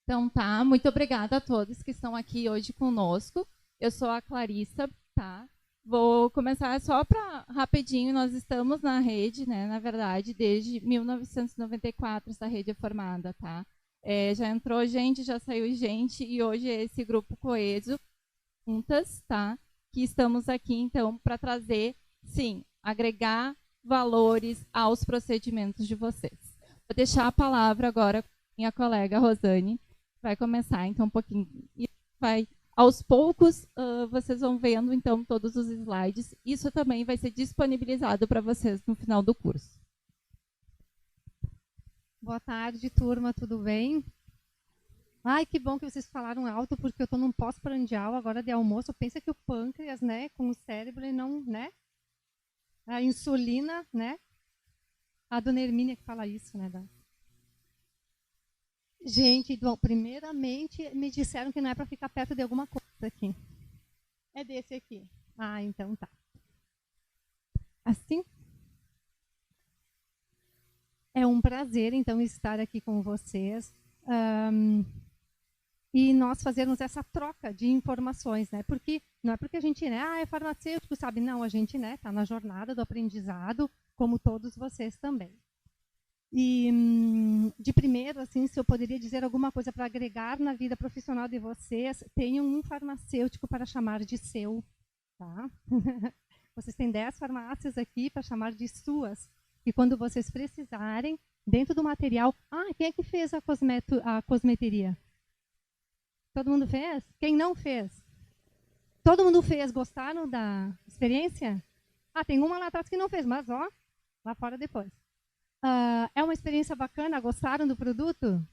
Então tá, muito obrigada a todos que estão aqui hoje conosco. Eu sou a Clarissa, tá? Vou começar só para rapidinho, nós estamos na rede, né? Na verdade, desde 1994 essa rede é formada, tá? Já entrou gente, já saiu gente, e hoje é esse grupo coeso, juntas, tá? Que estamos aqui, então, para trazer, sim, agregar valores aos procedimentos de vocês. Vou deixar a palavra agora com minha colega Rosane, vai começar então um pouquinho e vai aos poucos vocês vão vendo então todos os slides. Isso também vai ser disponibilizado para vocês no final do curso. Boa tarde, turma, tudo bem? Ai, que bom que vocês falaram alto, porque eu estou num pós-prandial agora de almoço. Pensa que o pâncreas, né, com o cérebro, ele não, né? A insulina, né? A dona Hermínia que fala isso, né? Gente, bom, primeiramente me disseram que não é para ficar perto de alguma coisa aqui. É desse aqui. Ah, então tá. Assim? É um prazer, então, estar aqui com vocês. E nós fazermos essa troca de informações, né? Porque não é porque a gente, né, é farmacêutico, sabe? Não, a gente, né, tá na jornada do aprendizado, como todos vocês também. E, de primeiro, assim, se eu poderia dizer alguma coisa para agregar na vida profissional de vocês, tenham um farmacêutico para chamar de seu, tá? Vocês têm 10 farmácias aqui para chamar de suas. E quando vocês precisarem, dentro do material... Ah, quem é que fez a cosmeteria? Todo mundo fez? Quem não fez? Todo mundo fez. Gostaram da experiência? Ah, tem uma lá atrás que não fez, mas ó, lá fora depois. É uma experiência bacana? Gostaram do produto?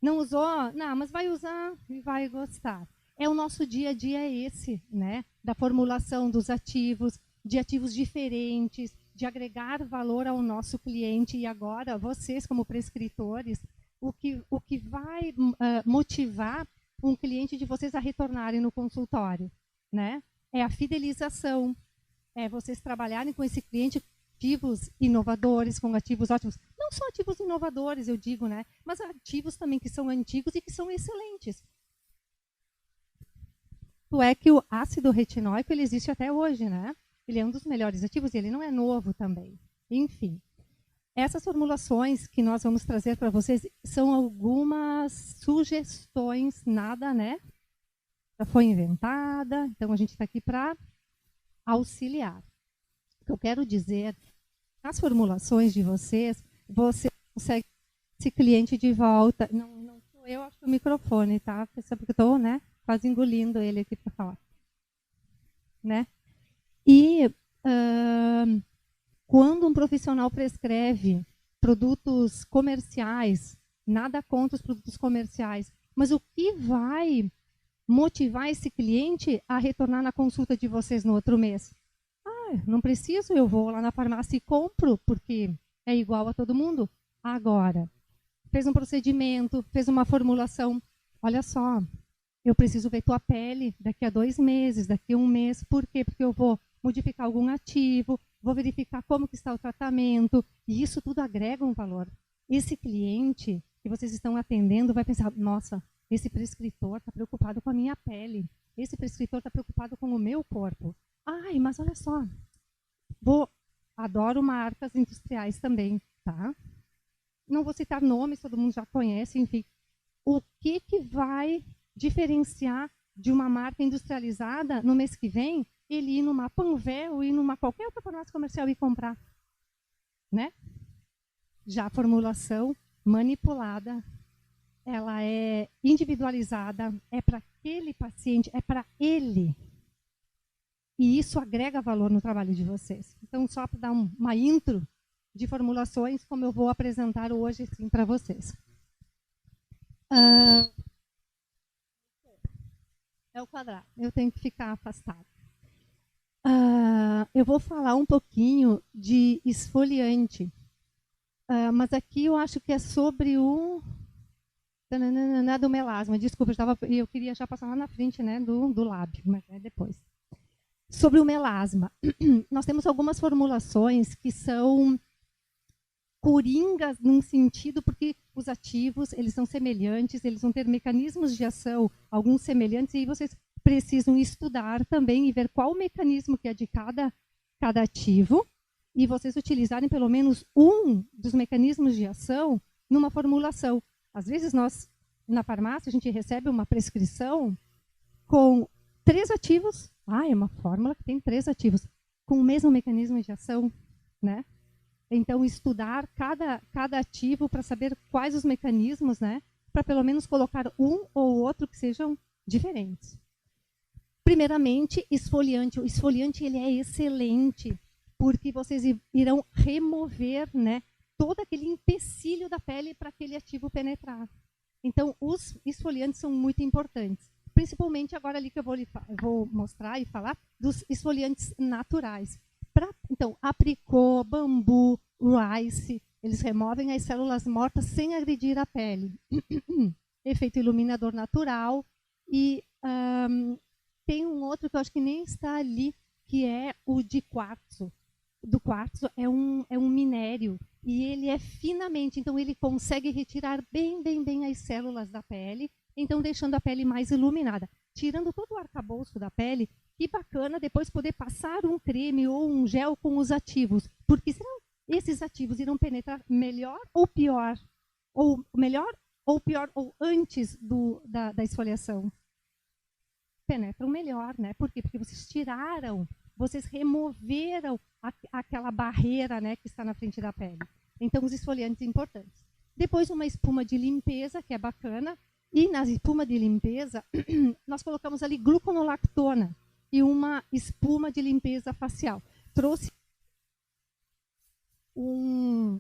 Não usou? Não, mas vai usar e vai gostar. É o nosso dia a dia esse, né? Da formulação dos ativos, de ativos diferentes, de agregar valor ao nosso cliente. E agora, vocês como prescritores, o que vai motivar um cliente de vocês a retornarem no consultório, né? É a fidelização, é vocês trabalharem com esse cliente ativos inovadores, com ativos ótimos. Não só ativos inovadores, eu digo, né? Mas ativos também que são antigos e que são excelentes. É que o ácido retinóico ele existe até hoje, né? Ele é um dos melhores ativos e ele não é novo também. Enfim, essas formulações que nós vamos trazer para vocês são algumas sugestões, nada, né? Já foi inventada, então a gente está aqui para auxiliar. O que eu quero dizer, nas formulações de vocês, você consegue esse cliente de volta. Não sou eu, acho que o microfone, tá? Porque eu estou, né, quase engolindo ele aqui para falar. Né? E quando um profissional prescreve produtos comerciais, nada contra os produtos comerciais, mas o que vai motivar esse cliente a retornar na consulta de vocês no outro mês? Não preciso, eu vou lá na farmácia e compro, porque é igual a todo mundo. Agora, fez um procedimento, fez uma formulação. Olha só, eu preciso ver tua pele daqui a 2 meses, daqui a 1 mês. Por quê? Porque eu vou modificar algum ativo, vou verificar como que está o tratamento. E isso tudo agrega um valor. Esse cliente que vocês estão atendendo vai pensar, nossa, esse prescritor está preocupado com a minha pele. Esse prescritor está preocupado com o meu corpo. Ai, mas olha só, adoro marcas industriais também, tá? Não vou citar nomes, todo mundo já conhece, enfim. O que vai diferenciar de uma marca industrializada no mês que vem, ele ir numa Panvel ou ir numa qualquer outra farmácia comercial e comprar? Né? Já a formulação manipulada, ela é individualizada, é para aquele paciente, é para ele. E isso agrega valor no trabalho de vocês. Então, só para dar uma intro de formulações, como eu vou apresentar hoje assim, para vocês. É o quadrado, eu tenho que ficar afastado. Eu vou falar um pouquinho de esfoliante, mas aqui eu acho que é sobre o do melasma. Desculpa, eu queria já passar lá na frente, né, do lábio, mas é depois. Sobre o melasma, nós temos algumas formulações que são coringas num sentido, porque os ativos, eles são semelhantes, eles vão ter mecanismos de ação, alguns semelhantes, e aí vocês precisam estudar também e ver qual o mecanismo que é de cada ativo, e vocês utilizarem pelo menos um dos mecanismos de ação numa formulação. Às vezes nós, na farmácia, a gente recebe uma prescrição com 3 ativos. É uma fórmula que tem 3 ativos, com o mesmo mecanismo de ação, né? Então, estudar cada ativo para saber quais os mecanismos, né? Para pelo menos colocar um ou outro que sejam diferentes. Primeiramente, esfoliante. O esfoliante ele é excelente, porque vocês irão remover, né, todo aquele empecilho da pele para aquele ativo penetrar. Então, os esfoliantes são muito importantes. Principalmente agora ali que eu vou mostrar e falar dos esfoliantes naturais. Então, apricot, bambu, rice, eles removem as células mortas sem agredir a pele. Efeito iluminador natural. E tem um outro que eu acho que nem está ali, que é o de quartzo. Do quartzo é um minério e ele é finamente, então ele consegue retirar bem as células da pele, então deixando a pele mais iluminada. Tirando todo o arcabouço da pele, que bacana depois poder passar um creme ou um gel com os ativos, porque senão esses ativos irão penetrar melhor ou pior? Ou melhor ou pior, ou antes da esfoliação? Penetram melhor, né? Por quê? Porque vocês tiraram, vocês removeram aquela barreira, né, que está na frente da pele. Então, os esfoliantes importantes. Depois, uma espuma de limpeza, que é bacana. E na espuma de limpeza, nós colocamos ali gluconolactona e uma espuma de limpeza facial. Trouxe um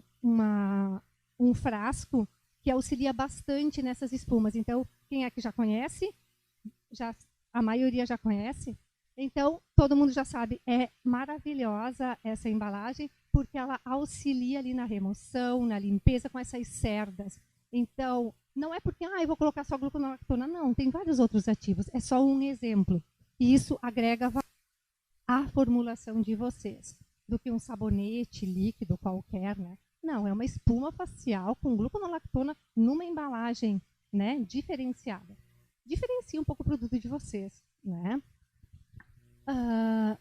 frasco que auxilia bastante nessas espumas. Então, quem é que já conhece? A maioria já conhece. Então, todo mundo já sabe, é maravilhosa essa embalagem, porque ela auxilia ali na remoção, na limpeza com essas cerdas. Então, não é porque eu vou colocar só gluconolactona, não, tem vários outros ativos, é só um exemplo. E isso agrega valor à formulação de vocês, do que um sabonete líquido qualquer, né? Não, é uma espuma facial com gluconolactona numa embalagem, né, diferenciada. Diferencia um pouco o produto de vocês, né?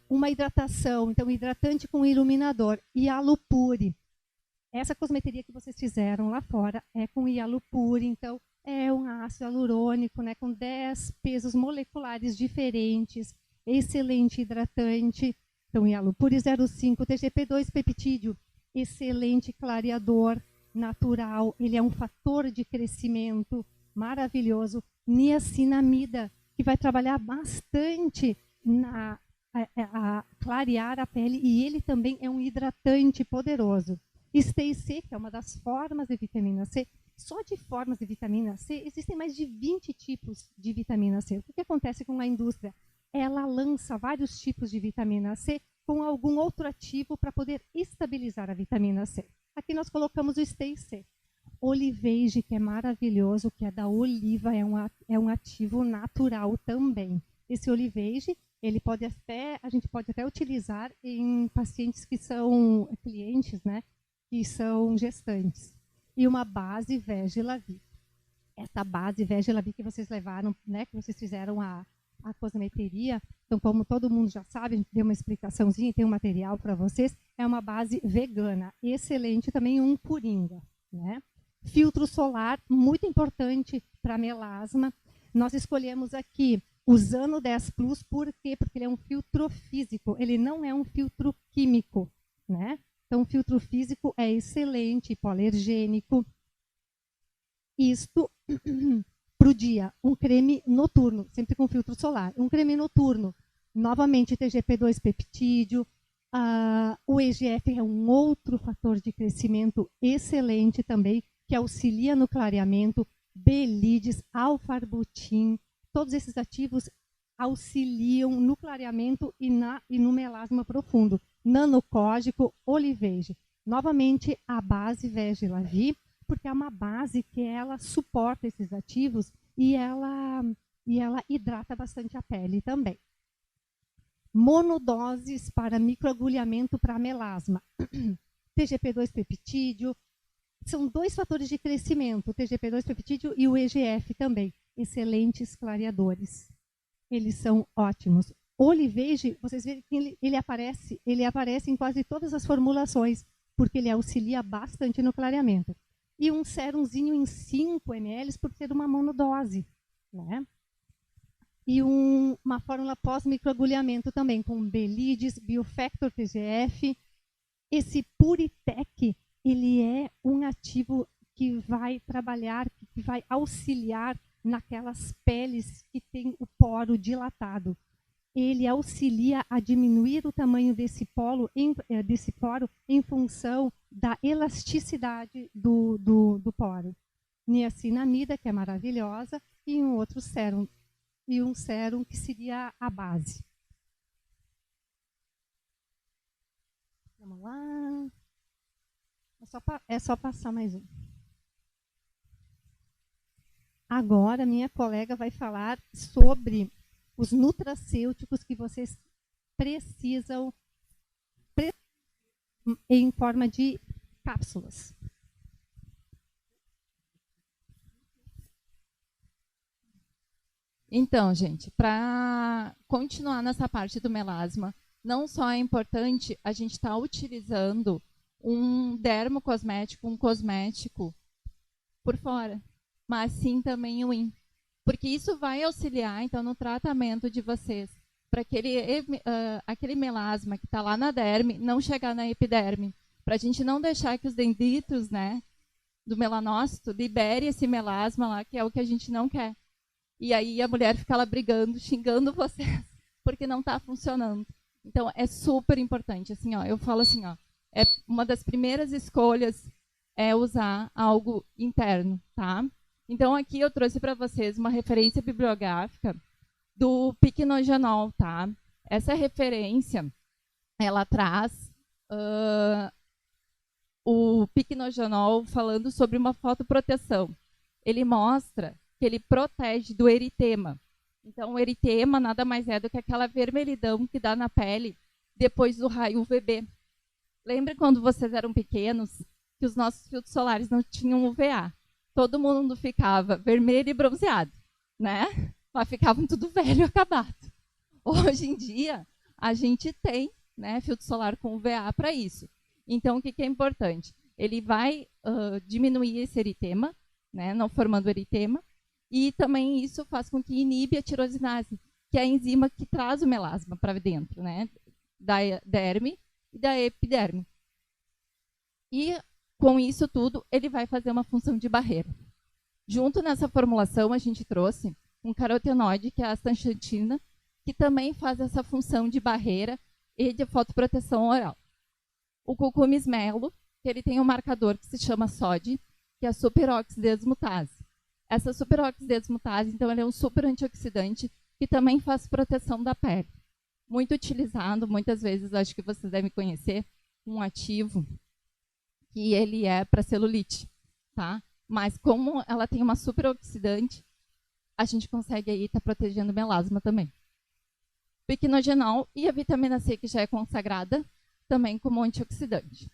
Uma hidratação, então hidratante com iluminador, Hialupure. Essa cosmeteria que vocês fizeram lá fora é com Hialupure, então é um ácido hialurônico, né, com 10 pesos moleculares diferentes, excelente hidratante. Então, Hialupure 05, TGP2 peptídeo, excelente clareador natural, ele é um fator de crescimento maravilhoso. Niacinamida, que vai trabalhar bastante a clarear a pele, e ele também é um hidratante poderoso. Stay C, que é uma das formas de vitamina C. Só de formas de vitamina C, existem mais de 20 tipos de vitamina C. O que acontece com a indústria? Ela lança vários tipos de vitamina C com algum outro ativo para poder estabilizar a vitamina C. Aqui nós colocamos o Stay C. Oliveige, que é maravilhoso, que é da oliva, é um ativo natural também. Esse oliveige, a gente pode até utilizar em pacientes que são clientes, né, que são gestantes. E uma base Vegelavie. Essa base Vegelavie que vocês levaram, né, que vocês fizeram a cosmeteria, então, como todo mundo já sabe, a gente deu uma explicaçãozinha, tem um material para vocês, é uma base vegana, excelente, também um coringa, né? Filtro solar, muito importante para melasma. Nós escolhemos aqui o Zano 10 Plus, por quê? Porque ele é um filtro físico, ele não é um filtro químico, né? Então, o filtro físico é excelente, hipoalergênico. Isto para o dia, um creme noturno, sempre com filtro solar. Um creme noturno, novamente TGP2 peptídeo. O EGF é um outro fator de crescimento excelente também, que auxilia no clareamento. Belides, alfarbutin, todos esses ativos auxiliam no clareamento e no melasma profundo. Nanocógico, oliveige. Novamente, a base Vegelavie, porque é uma base que ela suporta esses ativos e ela hidrata bastante a pele também. Monodoses para microagulhamento para melasma. TGP2 peptídeo, São 2 fatores de crescimento, o TGP2 peptídeo e o EGF também. Excelentes clareadores. Eles são ótimos. O Olivage, vocês veem que ele aparece em quase todas as formulações, porque ele auxilia bastante no clareamento. E um sérumzinho em 5 ml por ser uma monodose, né? E uma fórmula pós-microagulhamento também, com Belides, Biofactor TGF. Esse Puritec, ele é um ativo que vai trabalhar, que vai auxiliar naquelas peles que tem o poro dilatado. Ele auxilia a diminuir o tamanho desse poro em função da elasticidade do poro. Niacinamida, que é maravilhosa, e um outro sérum, que seria a base. Vamos lá. É só passar mais um. Agora, minha colega vai falar sobre os nutracêuticos que vocês precisam em forma de cápsulas. Então, gente, para continuar nessa parte do melasma, não só é importante a gente estar utilizando um dermocosmético, um cosmético por fora, mas sim também o IN. Porque isso vai auxiliar, então, no tratamento de vocês, para aquele melasma que está lá na derme não chegar na epiderme, para a gente não deixar que os dendritos, né, do melanócito libere esse melasma lá, que é o que a gente não quer. E aí a mulher fica lá brigando, xingando vocês, porque não está funcionando. Então, é super importante. Assim, ó, eu falo assim, ó, é uma das primeiras escolhas é usar algo interno, tá? Então, aqui eu trouxe para vocês uma referência bibliográfica do Pycnogenol, tá? Essa referência, ela traz o Pycnogenol falando sobre uma fotoproteção. Ele mostra que ele protege do eritema. Então, o eritema nada mais é do que aquela vermelhidão que dá na pele depois do raio UVB. Lembra quando vocês eram pequenos que os nossos filtros solares não tinham UVA? Todo mundo ficava vermelho e bronzeado, né? Mas ficavam tudo velho e acabado. Hoje em dia, a gente tem, né, filtro solar com UVA para isso. Então, o que é importante? Ele vai diminuir esse eritema, né, não formando eritema, e também isso faz com que inibe a tirosinase, que é a enzima que traz o melasma para dentro, né, da derme e da epiderme. E com isso tudo, ele vai fazer uma função de barreira. Junto nessa formulação, a gente trouxe um carotenoide, que é a astaxantina, que também faz essa função de barreira e de fotoproteção oral. O cucumis melo, que ele tem um marcador que se chama SOD, que é a superoxidesmutase. Essa superoxidesmutase, então, ele é um super antioxidante que também faz proteção da pele. Muito utilizado, muitas vezes, acho que vocês devem conhecer, um ativo que ele é para celulite, tá? Mas como ela tem uma superoxidante, a gente consegue aí estar protegendo o melasma também. Pycnogenol e a vitamina C, que já é consagrada, também como antioxidante.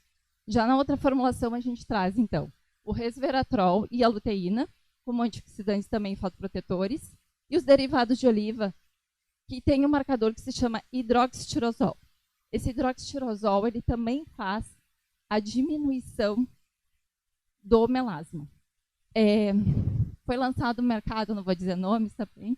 Já na outra formulação, a gente traz, então, o resveratrol e a luteína, como antioxidantes também fotoprotetores, e os derivados de oliva, que tem um marcador que se chama hidroxitirosol. Esse hidroxitirosol, ele também faz a diminuição do melasma. Foi lançado no mercado, não vou dizer nomes também,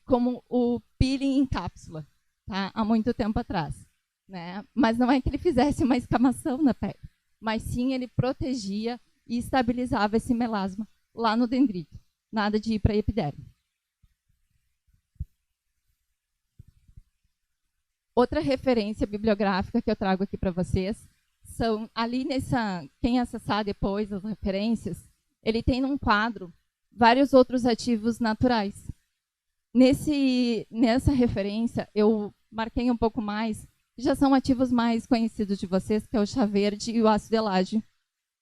como o peeling em cápsula, tá? Há muito tempo atrás. Né? Mas não é que ele fizesse uma escamação na pele, mas sim ele protegia e estabilizava esse melasma lá no dendrito. Nada de ir para a epiderme. Outra referência bibliográfica que eu trago aqui para vocês são ali quem acessar depois as referências, ele tem num quadro vários outros ativos naturais. Nessa referência eu marquei um pouco mais, já são ativos mais conhecidos de vocês, que é o chá verde e o ácido elágio,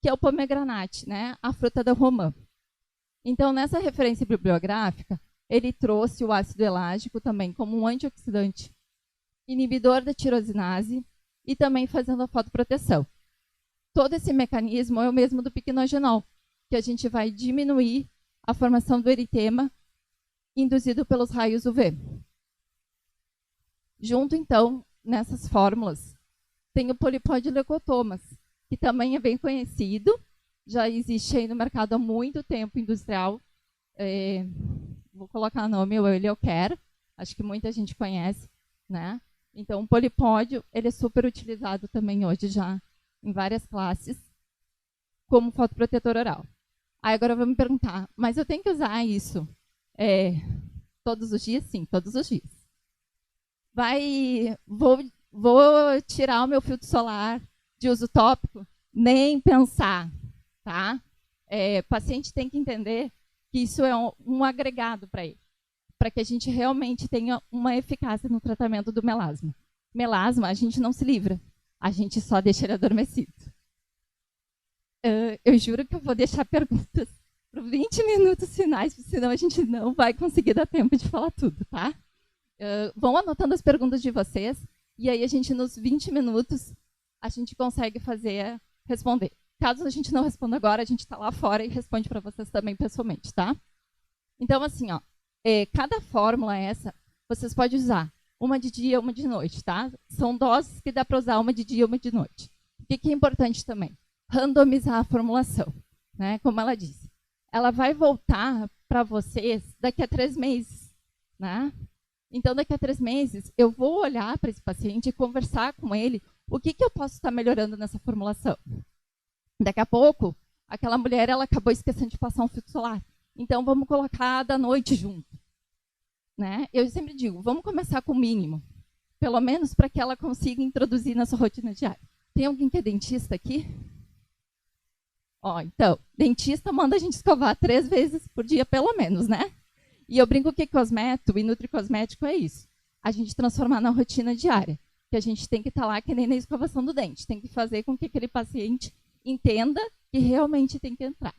que é o pomegranate, né, a fruta da romã. Então, nessa referência bibliográfica, ele trouxe o ácido elágico também como um antioxidante, inibidor da tirosinase e também fazendo a fotoproteção. todo esse mecanismo é o mesmo do piquenogenol, que a gente vai diminuir a formação do eritema induzido pelos raios UV. Junto, então, nessas fórmulas, tem o polipodileucotomas, que também é bem conhecido, já existe aí no mercado há muito tempo industrial. Vou colocar o nome, o Eleuquer, acho que muita gente conhece, né? Então, o polipódio, ele é super utilizado também hoje já em várias classes, como fotoprotetor oral. Aí agora vamos me perguntar, mas eu tenho que usar isso todos os dias? Sim, todos os dias. Vou tirar o meu filtro solar de uso tópico? Nem pensar, tá? O paciente tem que entender que isso é um agregado para ele, para que a gente realmente tenha uma eficácia no tratamento do melasma. Melasma, a gente não se livra, a gente só deixa ele adormecido. Eu juro que eu vou deixar perguntas para 20 minutos finais, senão a gente não vai conseguir dar tempo de falar tudo, tá? Vão anotando as perguntas de vocês, e aí a gente, nos 20 minutos, a gente consegue responder. Caso a gente não responda agora, a gente está lá fora e responde para vocês também pessoalmente, tá? Então, assim, ó, cada fórmula vocês podem usar uma de dia, uma de noite, tá? São doses que dá para usar uma de dia, uma de noite. O que é importante também? Randomizar a formulação, né? Como ela disse. Ela vai voltar para vocês daqui a 3 meses, né? Então, daqui a 3 meses, eu vou olhar para esse paciente e conversar com ele o que eu posso estar melhorando nessa formulação. Daqui a pouco, aquela mulher ela acabou esquecendo de passar um filtro solar. Então, vamos colocar da noite junto, né? Eu sempre digo, vamos começar com o mínimo, pelo menos para que ela consiga introduzir na sua rotina diária. Tem alguém que é dentista aqui? Então, dentista manda a gente escovar 3 vezes por dia, pelo menos, né? E eu brinco que cosmético e nutricosmético é isso. A gente transformar na rotina diária. Que a gente tem que estar lá que nem na escovação do dente. Tem que fazer com que aquele paciente entenda que realmente tem que entrar.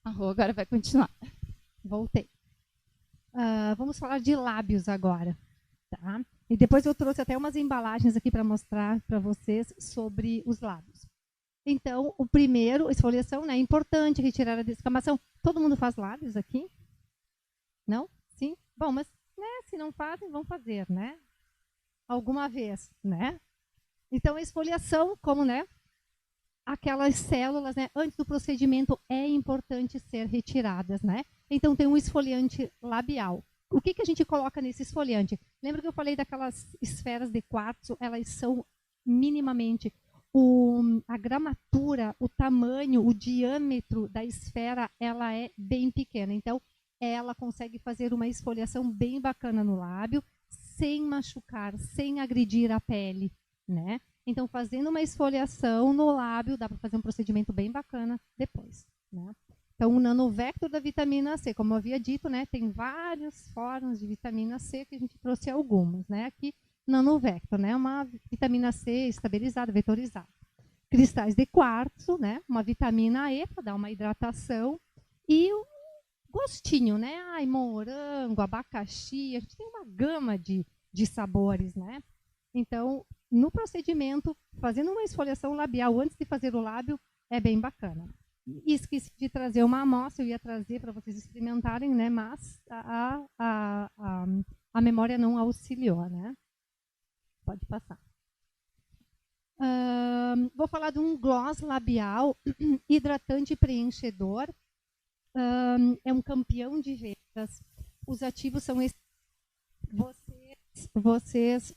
A Rô agora vai continuar. Voltei. Vamos falar de lábios agora. Tá? E depois eu trouxe até umas embalagens aqui para mostrar para vocês sobre os lábios. Então, o primeiro, esfoliação, né? É importante retirar a descamação. Todo mundo faz lábios aqui? Não? Sim? Bom, mas né, se não fazem, vão fazer, né? Alguma vez, né? Então, a esfoliação, como, né? Aquelas células, né? Antes do procedimento, é importante ser retiradas, né? Então, tem um esfoliante labial. O que a gente coloca nesse esfoliante? Lembra que eu falei daquelas esferas de quartzo? Elas são minimamente... a gramatura, o tamanho, o diâmetro da esfera, ela é bem pequena. Então, ela consegue fazer uma esfoliação bem bacana no lábio, sem machucar, sem agredir a pele, né? Então, fazendo uma esfoliação no lábio, dá para fazer um procedimento bem bacana depois, né? Então, o nanovector da vitamina C, como eu havia dito, né? Tem várias formas de vitamina C, que a gente trouxe algumas, né? Aqui, nanovector, né? Uma vitamina C estabilizada, vetorizada. Cristais de quartzo, né? Uma vitamina E para dar uma hidratação. E o gostinho, né? Ai, morango, abacaxi, a gente tem uma gama de sabores, né? Então, no procedimento, fazendo uma esfoliação labial antes de fazer o lábio, é bem bacana. E esqueci de trazer uma amostra, eu ia trazer para vocês experimentarem, né? Mas a memória não auxiliou, né? Pode passar. Vou falar de um gloss labial hidratante preenchedor. É um campeão de vendas. Os ativos são esses. Vocês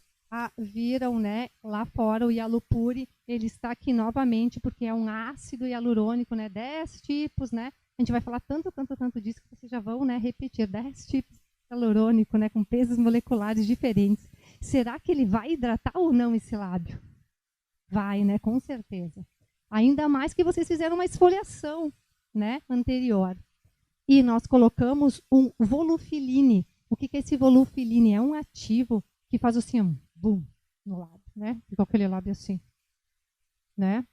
viram, né, lá fora o Hialupure. Ele está aqui novamente porque é um ácido hialurônico, né, 10 tipos, né? A gente vai falar tanto disso que vocês já vão, né, repetir 10 tipos de hialurônico, né, com pesos moleculares diferentes. Será que ele vai hidratar ou não esse lábio? Vai, né? Com certeza. Ainda mais que vocês fizeram uma esfoliação, né, anterior. E nós colocamos um volufiline. O que é esse volufiline? É um ativo que faz assim, bum, no lábio, né? Fica aquele lábio assim, né?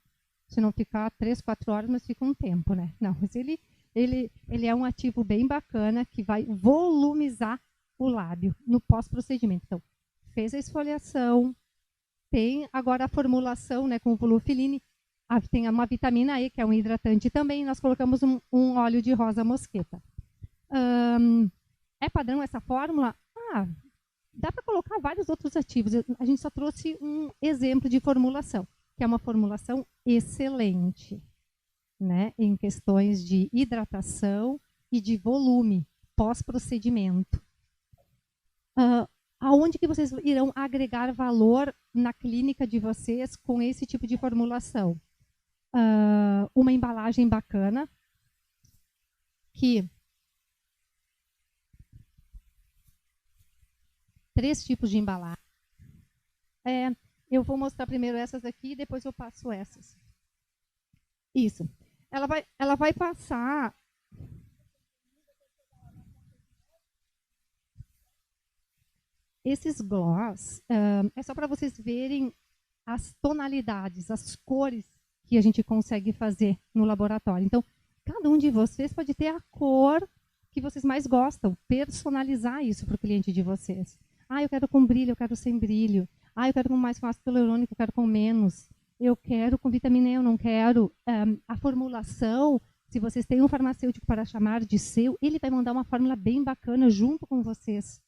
Se não ficar 3, 4 horas, mas fica um tempo, né? Não, mas ele é um ativo bem bacana que vai volumizar o lábio no pós-procedimento. Então, fez a esfoliação, tem agora a formulação, né, com o Volufiline, tem uma vitamina E, que é um hidratante também, nós colocamos um óleo de rosa mosqueta. É padrão essa fórmula? Dá para colocar vários outros ativos. A gente só trouxe um exemplo de formulação, que é uma formulação excelente, né, em questões de hidratação e de volume pós-procedimento. Aonde que vocês irão agregar valor na clínica de vocês com esse tipo de formulação? Uma embalagem bacana, que 3 tipos de embalagem. Eu vou mostrar primeiro essas aqui e depois eu passo essas. Isso. Ela vai passar... Esses gloss é só para vocês verem as tonalidades, as cores que a gente consegue fazer no laboratório. Então, cada um de vocês pode ter a cor que vocês mais gostam, personalizar isso para o cliente de vocês. Eu quero com brilho, eu quero sem brilho. Eu quero com mais com ácido hialurônico, eu quero com menos. Eu quero com vitamina E, eu não quero. A formulação, se vocês têm um farmacêutico para chamar de seu, ele vai mandar uma fórmula bem bacana junto com vocês.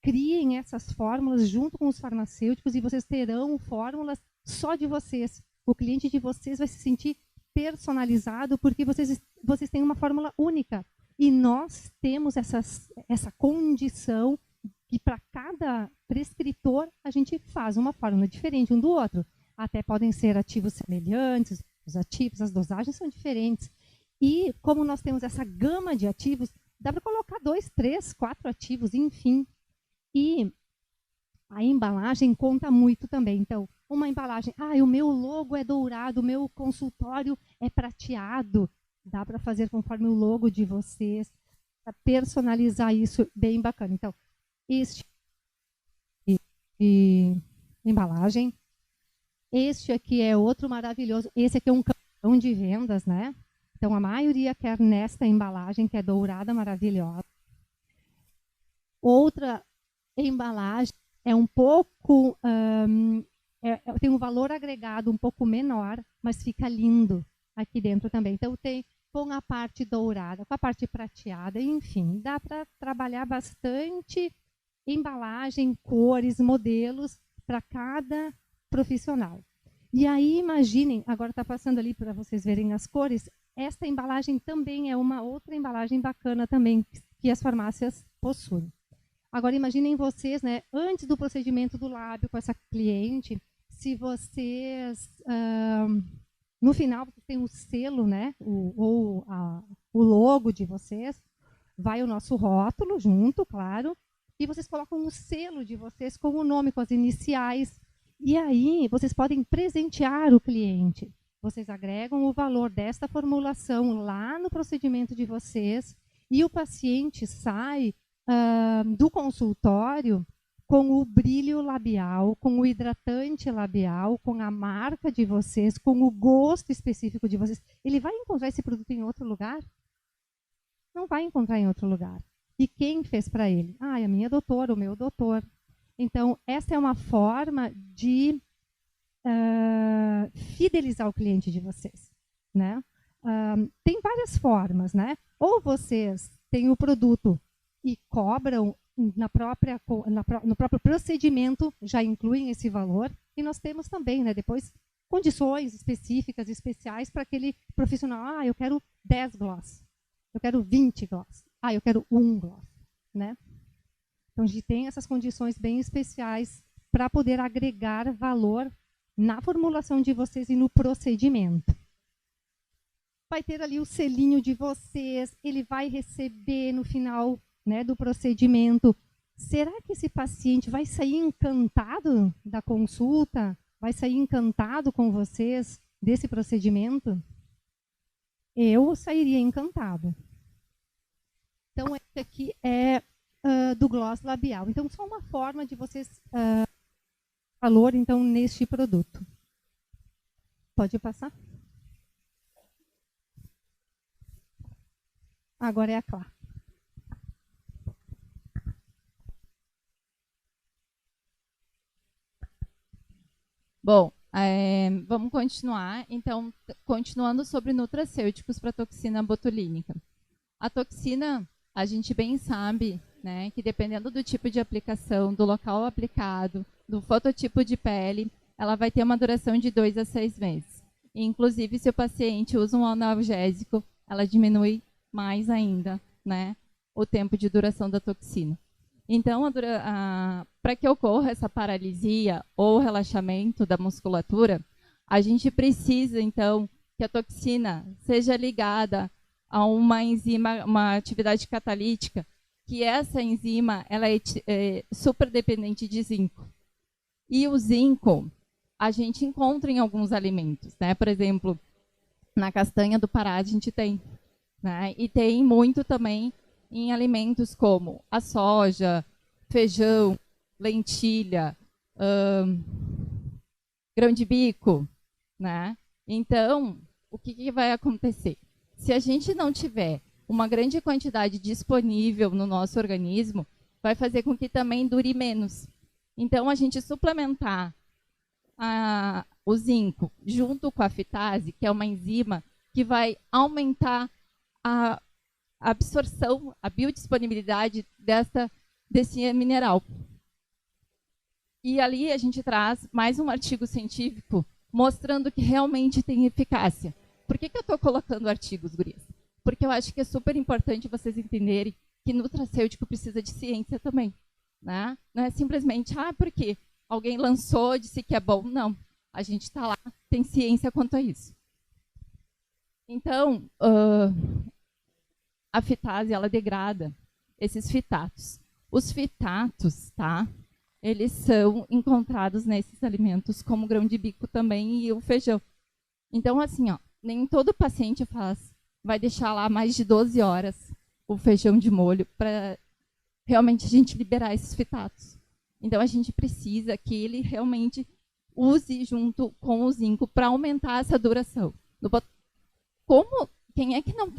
Criem essas fórmulas junto com os farmacêuticos e vocês terão fórmulas só de vocês. O cliente de vocês vai se sentir personalizado porque vocês têm uma fórmula única. E nós temos essa condição que para cada prescritor a gente faz uma fórmula diferente um do outro. Até podem ser ativos semelhantes, os ativos, as dosagens são diferentes. E como nós temos essa gama de ativos, dá para colocar 2, 3, 4 ativos, enfim. E a embalagem conta muito também. Então, uma embalagem, o meu logo é dourado, o meu consultório é prateado. Dá para fazer conforme o logo de vocês, para personalizar isso bem bacana. Então, este de embalagem. Este aqui é outro maravilhoso. Esse aqui é um campeão de vendas, né? Então, a maioria quer nesta embalagem, que é dourada, maravilhosa. Outra embalagem é um pouco... tem um valor agregado um pouco menor, mas fica lindo aqui dentro também. Então, tem com a parte dourada, com a parte prateada, enfim, dá para trabalhar bastante embalagem, cores, modelos para cada profissional. E aí, imaginem, agora está passando ali para vocês verem as cores, esta embalagem também é uma outra embalagem bacana também que as farmácias possuem. Agora, imaginem vocês, né, antes do procedimento do lábio com essa cliente, se vocês, no final, vocês têm o selo, né, o logo de vocês, vai o nosso rótulo junto, claro, e vocês colocam o selo de vocês com o nome, com as iniciais, e aí vocês podem presentear o cliente. Vocês agregam o valor desta formulação lá no procedimento de vocês e o paciente sai do consultório com o brilho labial, com o hidratante labial, com a marca de vocês, com o gosto específico de vocês. Ele vai encontrar esse produto em outro lugar? Não vai encontrar em outro lugar. E quem fez para ele? A minha doutora, o meu doutor. Então, essa é uma forma de fidelizar o cliente de vocês, né? Tem várias formas, né? Ou vocês têm o produto e cobram no próprio procedimento, já incluem esse valor, e nós temos também, né, depois, condições específicas, especiais para aquele profissional. Eu quero 10 gloss, eu quero 20 gloss, eu quero 1 gloss, né? Então, a gente tem essas condições bem especiais para poder agregar valor na formulação de vocês e no procedimento. Vai ter ali o selinho de vocês, ele vai receber no final, né, do procedimento. Será que esse paciente vai sair encantado da consulta? Vai sair encantado com vocês desse procedimento? Eu sairia encantada. Então, esse aqui é do gloss labial. Então, só uma forma de vocês valor, então, neste produto. Pode passar? Agora é a Clara. Vamos continuar. Então, continuando sobre nutracêuticos para toxina botulínica. A toxina, a gente bem sabe, né, que dependendo do tipo de aplicação, do local aplicado, do fototipo de pele, ela vai ter uma duração de 2 a 6 meses. E, inclusive, se o paciente usa um analgésico, ela diminui mais ainda, né, o tempo de duração da toxina. Então, para que ocorra essa paralisia ou relaxamento da musculatura, a gente precisa, então, que a toxina seja ligada a uma enzima, uma atividade catalítica, que essa enzima ela é super dependente de zinco. E o zinco a gente encontra em alguns alimentos, né? Por exemplo, na castanha do Pará a gente tem, né? E tem muito também em alimentos como a soja, feijão, lentilha, grão de bico, né? Então, o que vai acontecer? Se a gente não tiver uma grande quantidade disponível no nosso organismo, vai fazer com que também dure menos. Então, a gente suplementar o zinco junto com a fitase, que é uma enzima que vai aumentar a absorção, a biodisponibilidade desse mineral. E ali a gente traz mais um artigo científico mostrando que realmente tem eficácia. Por que eu estou colocando artigos, gurias? Porque eu acho que é super importante vocês entenderem que nutracêutico precisa de ciência também. Né? Não é simplesmente, porque alguém lançou, disse que é bom. Não, a gente está lá, tem ciência quanto a isso. Então, a fitase, ela degrada esses fitatos. Os fitatos, tá? Eles são encontrados nesses alimentos, como o grão de bico também e o feijão. Então, assim, nem todo paciente vai deixar lá mais de 12 horas o feijão de molho para realmente a gente liberar esses fitatos. Então, a gente precisa que ele realmente use junto com o zinco para aumentar essa duração. Quem é que não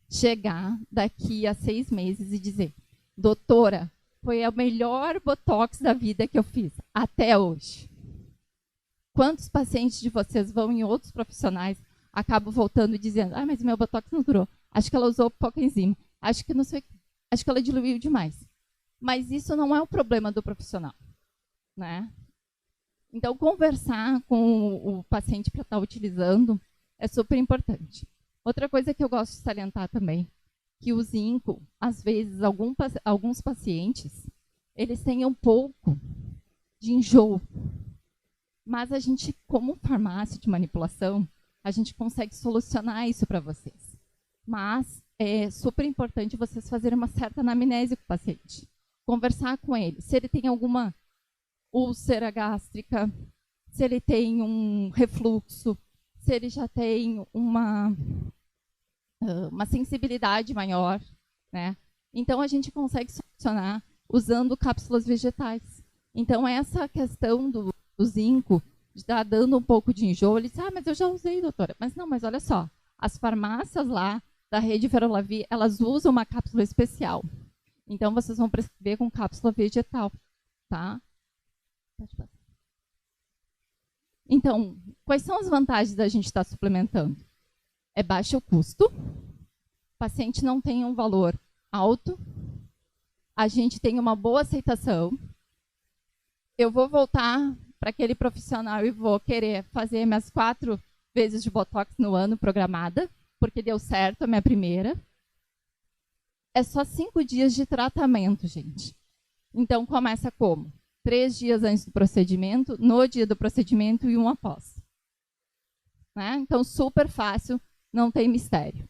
chegar daqui a 6 meses e dizer, doutora, foi o melhor botox da vida que eu fiz até hoje? Quantos pacientes de vocês vão em outros profissionais, acabam voltando e dizendo, mas meu botox não durou, acho que ela usou pouca enzima, acho que não sei, acho que ela diluiu demais. Mas isso não é o problema do profissional, né? Então, conversar com o paciente para estar utilizando é super importante. Outra coisa que eu gosto de salientar também, que o zinco, às vezes, alguns pacientes, eles têm um pouco de enjoo. Mas a gente, como farmácia de manipulação, a gente consegue solucionar isso para vocês. Mas é super importante vocês fazerem uma certa anamnese com o paciente. Conversar com ele. Se ele tem alguma úlcera gástrica, se ele tem um refluxo, se ele já tem uma sensibilidade maior, né? Então, a gente consegue solucionar usando cápsulas vegetais. Então, essa questão do zinco, de estar dando um pouco de enjoo, ele diz, mas eu já usei, doutora. Mas não, mas olha só, as farmácias lá da rede Ferolavi, elas usam uma cápsula especial. Então, vocês vão prescrever com cápsula vegetal, tá? Então, quais são as vantagens da gente estar suplementando? É baixo o custo, o paciente não tem um valor alto, a gente tem uma boa aceitação, eu vou voltar para aquele profissional e vou querer fazer minhas 4 vezes de botox no ano programada, porque deu certo a minha primeira. É só 5 dias de tratamento, gente. Então, começa como? 3 dias antes do procedimento, no dia do procedimento e 1 após. Né? Então, super fácil, não tem mistério.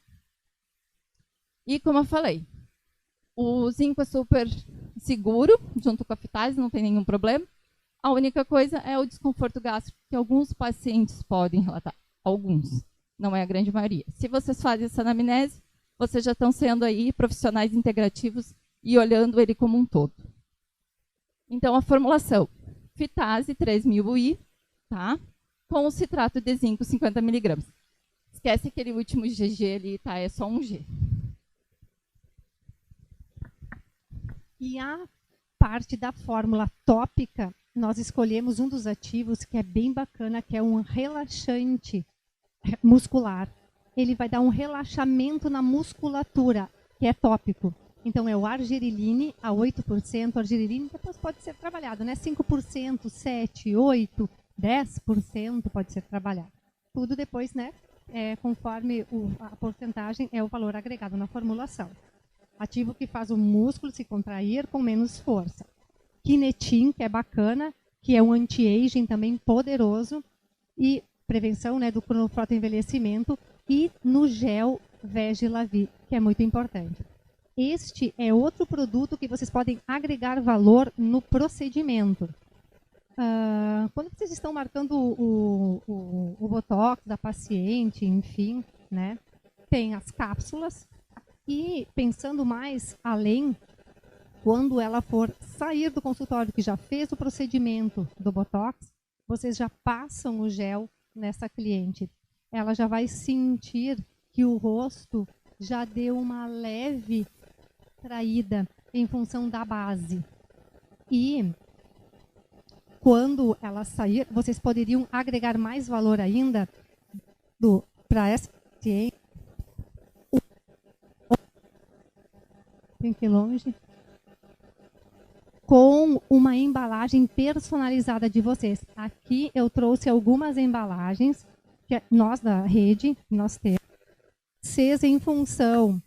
E, como eu falei, o zinco é super seguro, junto com a fitase, não tem nenhum problema. A única coisa é o desconforto gástrico, que alguns pacientes podem relatar. Alguns, não é a grande maioria. Se vocês fazem essa anamnese, vocês já estão sendo aí profissionais integrativos e olhando ele como um todo. Então, a formulação, fitase 3000 UI, tá? Com o citrato de zinco 50 mg. Esquece aquele último GG ali, tá? É só um G. E a parte da fórmula tópica nós escolhemos um dos ativos que é bem bacana, que é um relaxante muscular. Ele vai dar um relaxamento na musculatura, que é tópico. Então, é o argiriline a 8%. O argiriline depois pode ser trabalhado, né? 5%, 7%, 8%, 10% pode ser trabalhado. Tudo depois, né? Conforme a porcentagem é o valor agregado na formulação. Ativo que faz o músculo se contrair com menos força. Kinetin, que é bacana, que é um anti-aging também poderoso. E prevenção, né, do cronofotoenvelhecimento. E no gel Vegilavi, que é muito importante. Este é outro produto que vocês podem agregar valor no procedimento. Quando vocês estão marcando o Botox da paciente, enfim, né, tem as cápsulas. E pensando mais além, quando ela for sair do consultório, que já fez o procedimento do Botox, vocês já passam o gel nessa cliente. Ela já vai sentir que o rosto já deu uma leve traída em função da base. E quando ela sair, vocês poderiam agregar mais valor ainda para essa paciente. Tem que ir longe. Com uma embalagem personalizada de vocês. Aqui eu trouxe algumas embalagens que nós da rede, nós temos. Vocês em função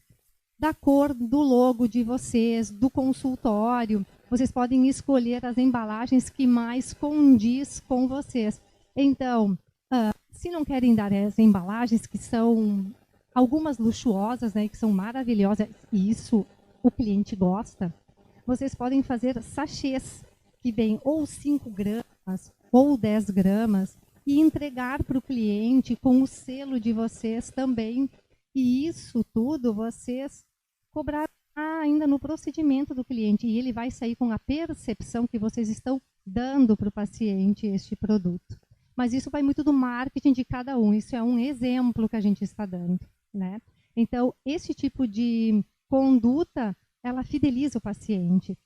da cor do logo de vocês, do consultório, vocês podem escolher as embalagens que mais condiz com vocês. Então, se não querem dar as embalagens, que são algumas luxuosas, né, que são maravilhosas, e isso o cliente gosta, vocês podem fazer sachês, que vêm ou 5 gramas ou 10 gramas, e entregar para o cliente com o selo de vocês também. E isso tudo vocês cobrarão ainda no procedimento do cliente. E ele vai sair com a percepção que vocês estão dando para o paciente este produto. Mas isso vai muito do marketing de cada um. Isso é um exemplo que a gente está dando, né? Então, esse tipo de conduta, ela fideliza o paciente.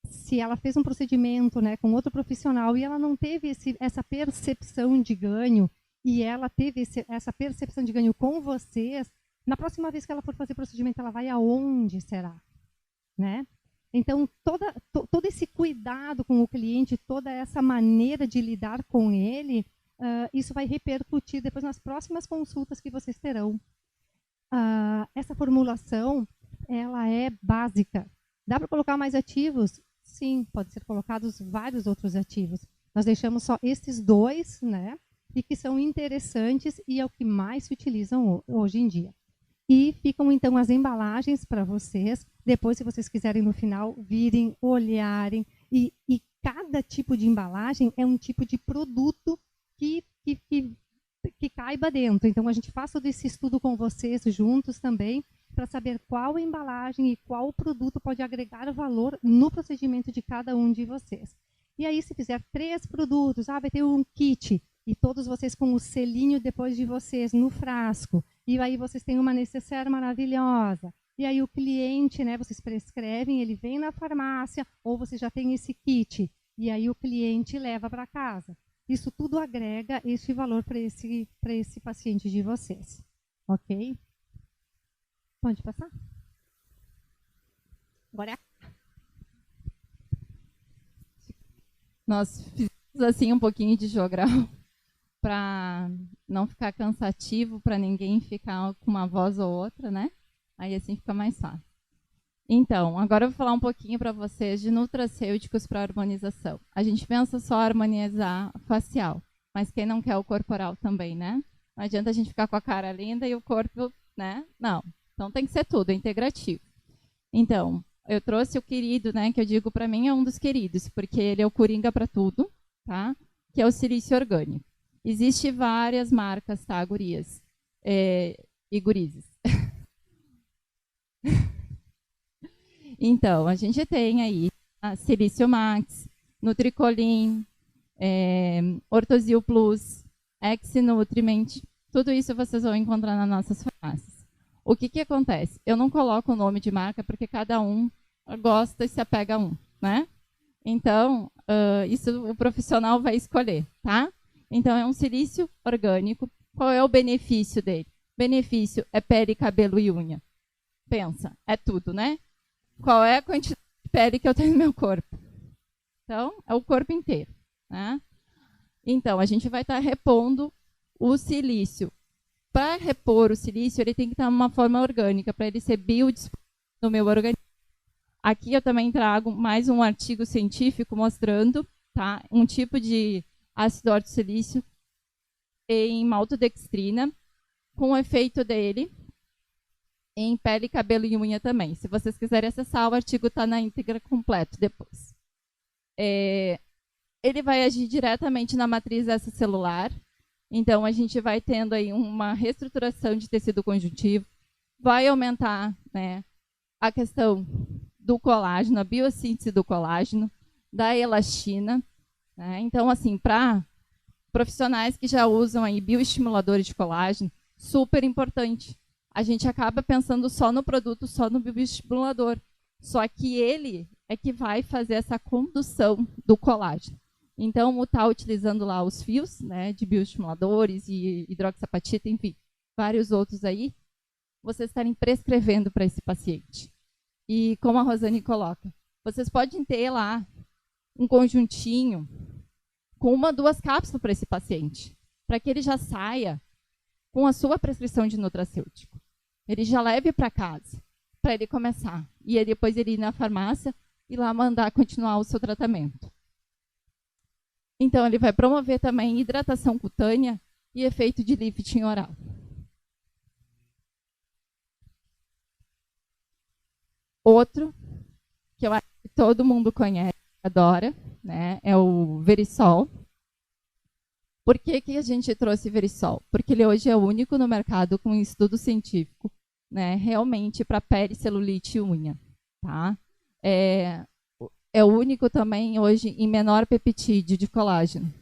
Se ela fez um procedimento, né, com outro profissional e ela não teve essa percepção de ganho, e ela teve essa percepção de ganho com vocês, na próxima vez que ela for fazer procedimento, ela vai aonde será? Né? Então, todo esse cuidado com o cliente, toda essa maneira de lidar com ele, isso vai repercutir depois nas próximas consultas que vocês terão. Essa formulação, ela é básica. Dá para colocar mais ativos? Sim, pode ser colocados vários outros ativos. Nós deixamos só esses 2, né? E que são interessantes e é o que mais se utilizam hoje em dia. E ficam, então, as embalagens para vocês. Depois, se vocês quiserem, no final, virem, olharem. E cada tipo de embalagem é um tipo de produto que caiba dentro. Então, a gente faz todo esse estudo com vocês juntos também, para saber qual embalagem e qual produto pode agregar valor no procedimento de cada um de vocês. E aí, se fizer 3 produtos, vai ter um kit, e todos vocês com o selinho depois de vocês no frasco, e aí vocês têm uma necessaire maravilhosa, e aí o cliente, né, vocês prescrevem, ele vem na farmácia, ou você já tem esse kit, e aí o cliente leva para casa. Isso tudo agrega este valor para esse paciente de vocês. Ok? Pode passar? Agora é. Nós fizemos assim um pouquinho de jogral para não ficar cansativo, para ninguém ficar com uma voz ou outra, né? Aí assim fica mais fácil. Então, agora eu vou falar um pouquinho para vocês de nutracêuticos para harmonização. A gente pensa só harmonizar facial, mas quem não quer o corporal também, né? Não adianta a gente ficar com a cara linda e o corpo, né? Não. Então tem que ser tudo, é integrativo. Então, eu trouxe o querido, né? Que eu digo para mim é um dos queridos, porque ele é o coringa para tudo, tá? Que é o silício orgânico. Existem várias marcas, tá, gurias? E gurizes. Então, a gente tem aí a Silício Max, Nutricolin, Ortosil Plus, Ex-Nutriment. Tudo isso vocês vão encontrar nas nossas farmácias. O que acontece? Eu não coloco o nome de marca porque cada um gosta e se apega a um, né? Então, isso o profissional vai escolher, tá? Então, é um silício orgânico. Qual é o benefício dele? Benefício é pele, cabelo e unha. Pensa, é tudo, né? Qual é a quantidade de pele que eu tenho no meu corpo? Então, é o corpo inteiro, né? Então, a gente vai estar repondo o silício. Para repor o silício, ele tem que estar numa forma orgânica, para ele ser biodisponível no meu organismo. Aqui eu também trago mais um artigo científico mostrando, tá, um tipo de ácido ortosilício em maltodextrina, com o efeito dele em pele, cabelo e unha também. Se vocês quiserem acessar, o artigo está na íntegra completo depois. Ele vai agir diretamente na matriz extracelular. Então, a gente vai tendo aí uma reestruturação de tecido conjuntivo, vai aumentar, né, a questão do colágeno, a biossíntese do colágeno, da elastina, né? Então, assim, para profissionais que já usam aí bioestimuladores de colágeno, super importante. A gente acaba pensando só no produto, só no bioestimulador. Só que ele é que vai fazer essa condução do colágeno. Então, o tá utilizando lá os fios, né, de bioestimuladores e hidroxapatita, enfim, vários outros aí, vocês estarem prescrevendo para esse paciente. E como a Rosane coloca, vocês podem ter lá um conjuntinho com 1 ou 2 cápsulas para esse paciente, para que ele já saia com a sua prescrição de nutracêutico. Ele já leve para casa, para ele começar. E aí depois ele ir na farmácia e lá mandar continuar o seu tratamento. Então, ele vai promover também hidratação cutânea e efeito de lifting oral. Outro, que eu acho que todo mundo conhece, adora, né, é o Verisol. Por que a gente trouxe Verisol? Porque ele hoje é o único no mercado com um estudo científico, né, realmente para pele, celulite e unha. Tá? É o único também hoje em menor peptídeo de colágeno.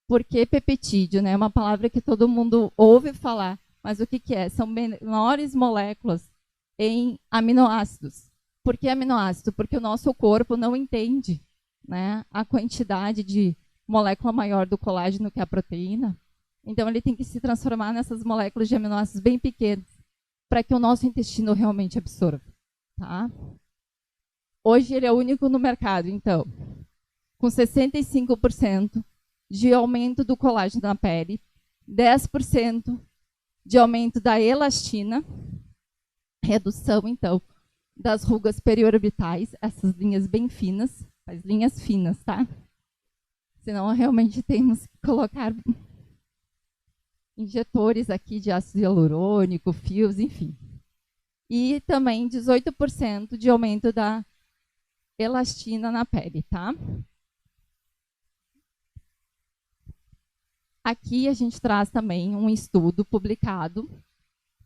Por que peptídeo? Né? É uma palavra que todo mundo ouve falar, mas o que é? São menores moléculas em aminoácidos. Por que aminoácido? Porque o nosso corpo não entende, né, a quantidade de molécula maior do colágeno que é a proteína. Então, ele tem que se transformar nessas moléculas de aminoácidos bem pequenas para que o nosso intestino realmente absorva. Tá? Hoje ele é o único no mercado, então, com 65% de aumento do colágeno na pele, 10% de aumento da elastina, redução, então, das rugas periorbitais, essas linhas bem finas, as linhas finas, tá? Senão, realmente temos que colocar injetores aqui de ácido hialurônico, fios, enfim. E também 18% de aumento da elastina na pele, tá? Aqui a gente traz também um estudo publicado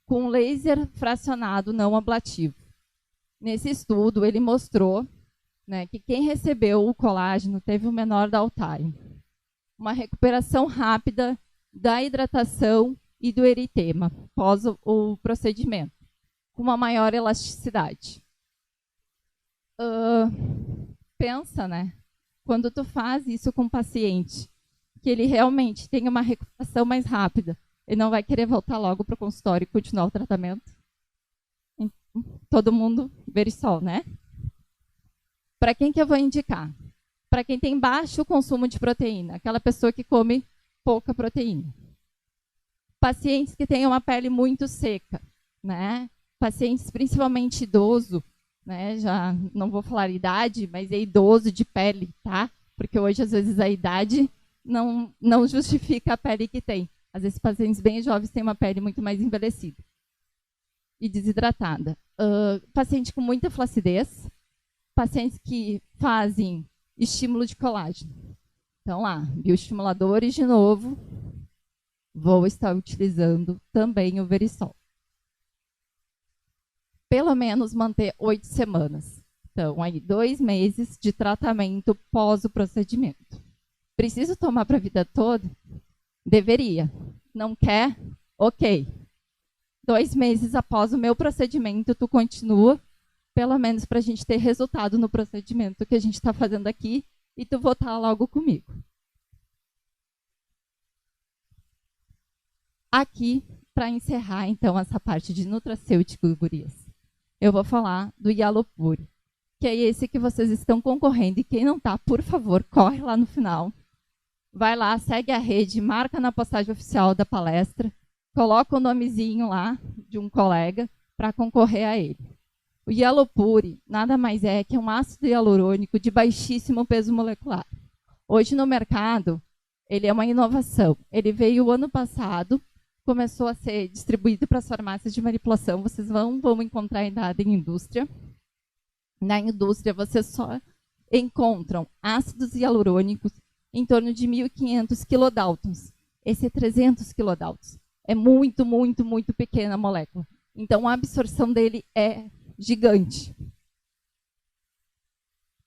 com laser fracionado não ablativo. Nesse estudo, ele mostrou, né, que quem recebeu o colágeno teve o menor downtime, uma recuperação rápida da hidratação e do eritema após o procedimento, com uma maior elasticidade. Pensa, né? Quando tu faz isso com o paciente, que ele realmente tem uma recuperação mais rápida, ele não vai querer voltar logo para o consultório e continuar o tratamento. Então, todo mundo Verisol, né? Para quem que eu vou indicar? Para quem tem baixo consumo de proteína, aquela pessoa que come pouca proteína. Pacientes que têm uma pele muito seca, né? Pacientes principalmente idoso, né? Já não vou falar idade, mas é idoso de pele, tá? Porque hoje às vezes a idade não justifica a pele que tem. Às vezes pacientes bem jovens têm uma pele muito mais envelhecida e desidratada. Paciente com muita flacidez, pacientes que fazem estímulo de colágeno. Então lá, bioestimuladores de novo, vou estar utilizando também o Verisol. Pelo menos manter 8 semanas. Então, aí 2 meses de tratamento pós o procedimento. Preciso tomar para a vida toda? Deveria. Não quer? Ok. 2 meses após o meu procedimento, tu continua pelo menos para a gente ter resultado no procedimento que a gente está fazendo aqui e tu votar logo comigo. Aqui, para encerrar, então, essa parte de nutracêutico, gurias, eu vou falar do Yalopure, que é esse que vocês estão concorrendo. E quem não está, por favor, corre lá no final. Vai lá, segue a rede, marca na postagem oficial da palestra, coloca o nomezinho lá de um colega para concorrer a ele. O Yalopure nada mais é que um ácido hialurônico de baixíssimo peso molecular. Hoje no mercado, ele é uma inovação. Ele veio o ano passado, começou a ser distribuído para as farmácias de manipulação. Vocês vão encontrar ainda em indústria. Na indústria, vocês só encontram ácidos hialurônicos em torno de 1.500 kilodaltons. Esse é 300 kilodaltons. É muito, muito, muito pequena a molécula. Então, a absorção dele é gigante.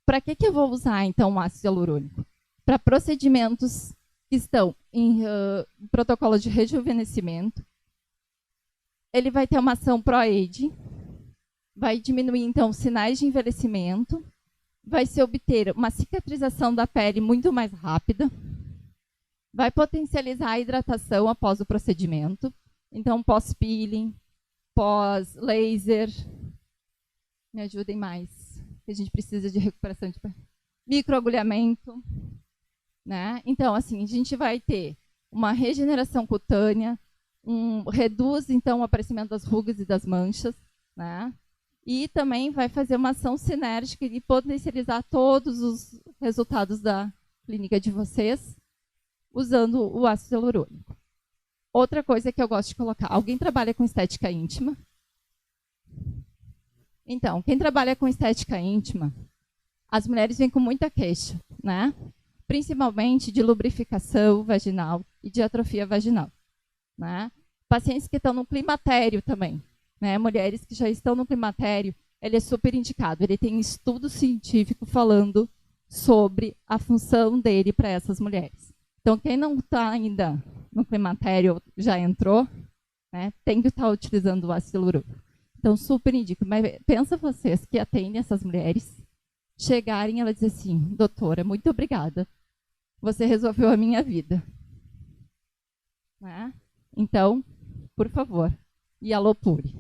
Para que eu vou usar, então, o ácido hialurônico? Para procedimentos que estão em protocolo de rejuvenescimento. Ele vai ter uma ação pró-age, vai diminuir, então, sinais de envelhecimento, vai se obter uma cicatrização da pele muito mais rápida, vai potencializar a hidratação após o procedimento, então, pós-peeling, pós-laser. Me ajudem mais, que a gente precisa de recuperação de microagulhamento, né? Então, assim, a gente vai ter uma regeneração cutânea, reduz, então, o aparecimento das rugas e das manchas, né? E também vai fazer uma ação sinérgica e potencializar todos os resultados da clínica de vocês, usando o ácido hialurônico. Outra coisa que eu gosto de colocar, alguém trabalha com estética íntima? Então, quem trabalha com estética íntima, as mulheres vêm com muita queixa, né? Principalmente de lubrificação vaginal e de atrofia vaginal, né? Pacientes que estão no climatério também, né? Mulheres que já estão no climatério, ele é super indicado. Ele tem estudo científico falando sobre a função dele para essas mulheres. Então, quem não está ainda no climatério, já entrou, né? Tem que estar utilizando o ácido hialurônico. Então, super indico. Mas pensa vocês que atendem essas mulheres, chegarem e ela dizer assim, doutora, muito obrigada. Você resolveu a minha vida. Né? Então, por favor, Yalopure.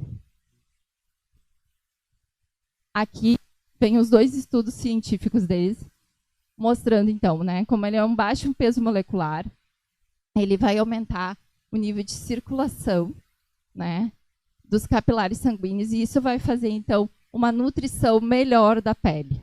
Aqui vem os dois estudos científicos deles, mostrando, então, né, como ele é um baixo peso molecular, ele vai aumentar o nível de circulação, né, dos capilares sanguíneos, e isso vai fazer, então, uma nutrição melhor da pele.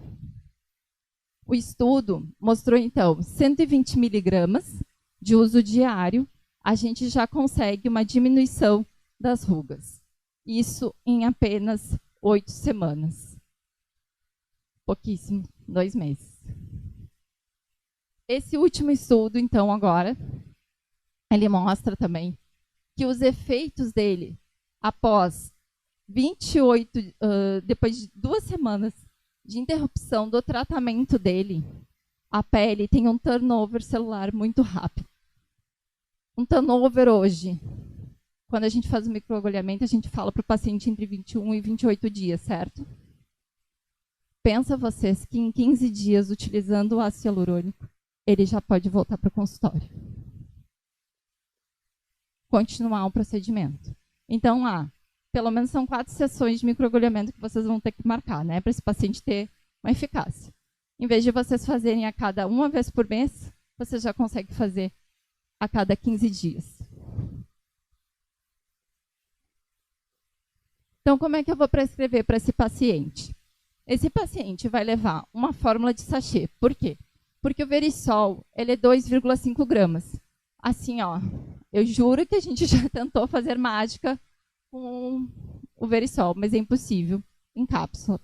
O estudo mostrou, então, 120 miligramas de uso diário, a gente já consegue uma diminuição das rugas. Isso em apenas 8 semanas. Pouquíssimo, 2 meses. Esse último estudo, então, agora, ele mostra também que os efeitos dele, após 28, depois de 2 semanas de interrupção do tratamento dele, a pele tem um turnover celular muito rápido. Um turnover hoje, quando a gente faz o microagulhamento, a gente fala para o paciente entre 21 e 28 dias, certo? Pensa vocês que em 15 dias, utilizando o ácido hialurônico, ele já pode voltar para o consultório. Continuar o procedimento. Então, pelo menos são 4 sessões de microagulhamento que vocês vão ter que marcar, né, para esse paciente ter uma eficácia. Em vez de vocês fazerem a cada 1 vez por mês, você já consegue fazer a cada 15 dias. Então, como é que eu vou prescrever para esse paciente? Esse paciente vai levar uma fórmula de sachê. Por quê? Porque o Verisol, ele é 2,5 gramas. Assim, ó, eu juro que a gente já tentou fazer mágica com o Verisol, mas é impossível, em cápsula.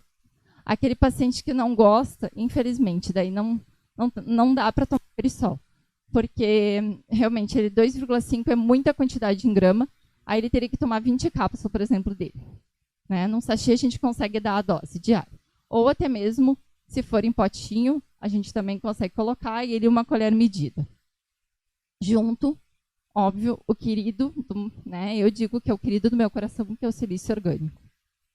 Aquele paciente que não gosta, infelizmente, daí não dá para tomar Verisol. Porque, realmente, ele 2,5 é muita quantidade em grama, aí ele teria que tomar 20 cápsulas, por exemplo, dele. Né? Num sachê a gente consegue dar a dose diária. Ou até mesmo, se for em potinho, a gente também consegue colocar e ele uma colher medida. Junto, óbvio, o querido, né? Eu digo que é o querido do meu coração, que é o silício orgânico.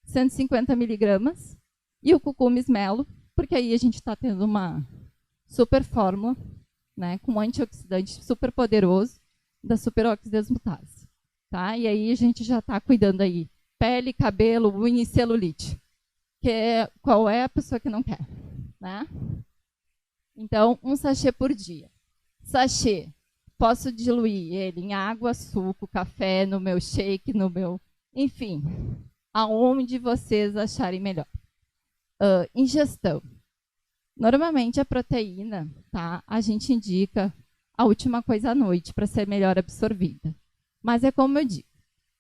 150 miligramas E o Cucumis Melo, porque aí a gente está tendo uma super fórmula, né, com um antioxidante super poderoso da superoxidesmutase. Tá? E aí a gente já está cuidando aí pele, cabelo, unha e celulite. Qual é a pessoa que não quer? Né? Então, um sachê por dia. Sachê, posso diluir ele em água, suco, café, no meu shake, no meu... Enfim, aonde vocês acharem melhor. Ingestão. Normalmente a proteína, tá? A gente indica a última coisa à noite para ser melhor absorvida. Mas é como eu digo,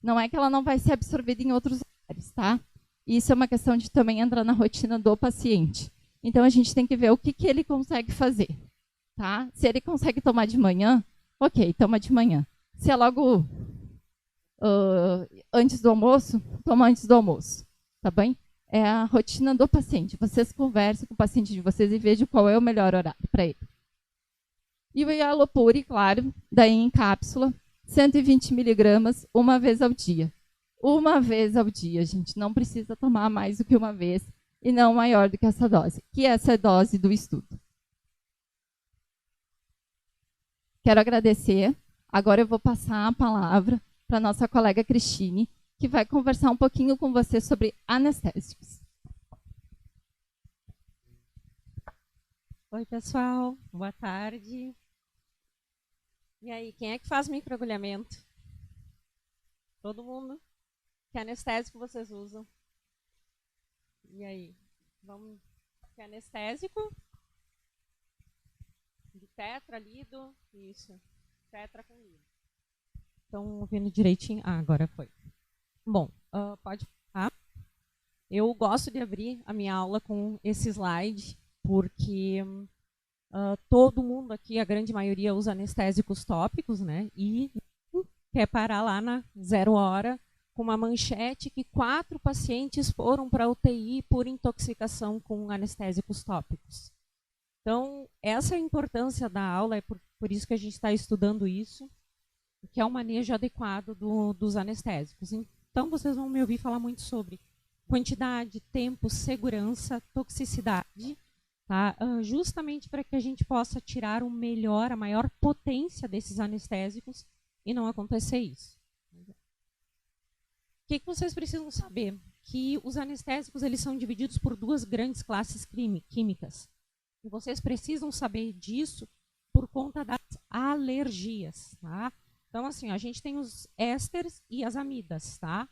não é que ela não vai ser absorvida em outros lugares, tá? Isso é uma questão de também entrar na rotina do paciente. Então a gente tem que ver o que ele consegue fazer, tá? Se ele consegue tomar de manhã, ok, toma de manhã. Se é logo antes do almoço, toma antes do almoço, tá bem? É a rotina do paciente. Vocês conversem com o paciente de vocês e vejam qual é o melhor horário para ele. E o Yalopuri, claro, daí em cápsula, 120 miligramas, uma vez ao dia. Uma vez ao dia, gente. Não precisa tomar mais do que uma vez e não maior do que essa dose, que essa é a dose do estudo. Quero agradecer. Agora eu vou passar a palavra para a nossa colega Cristine, que vai conversar um pouquinho com você sobre anestésicos. Oi, pessoal. Boa tarde. E aí, quem é que faz microagulhamento? Todo mundo? Que anestésico vocês usam? E aí? Vamos... Que anestésico? De tetra, lido? Isso. Tetra com lido. Estão ouvindo direitinho? Ah, agora foi. Bom, pode falar. Eu gosto de abrir a minha aula com esse slide, porque todo mundo aqui, a grande maioria, usa anestésicos tópicos, né? E quer parar lá na 0 hora com uma manchete que 4 pacientes foram para a UTI por intoxicação com anestésicos tópicos. Então, essa é a importância da aula, é por isso que a gente está estudando isso, que é o manejo adequado dos anestésicos. Então, vocês vão me ouvir falar muito sobre quantidade, tempo, segurança, toxicidade, tá? Justamente para que a gente possa tirar o melhor, a maior potência desses anestésicos e não acontecer isso. O que vocês precisam saber? Que os anestésicos eles são divididos por 2 grandes classes químicas. E vocês precisam saber disso por conta das alergias, tá? Então, assim, a gente tem os ésteres e as amidas, tá?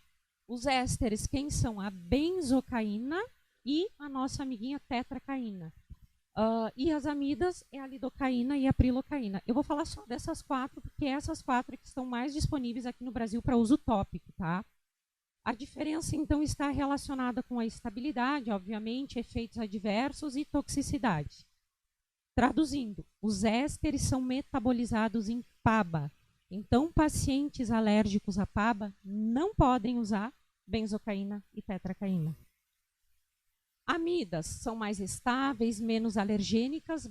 Os ésteres, quem são? A benzocaína e a nossa amiguinha tetracaína. E as amidas é a lidocaína e a prilocaína. Eu vou falar só dessas 4, porque essas 4 que estão mais disponíveis aqui no Brasil para uso tópico, tá? A diferença, então, está relacionada com a estabilidade, obviamente, efeitos adversos e toxicidade. Traduzindo, os ésteres são metabolizados em PABA. Então, pacientes alérgicos a PABA não podem usar benzocaína e tetracaína. Amidas são mais estáveis, menos alergênicas,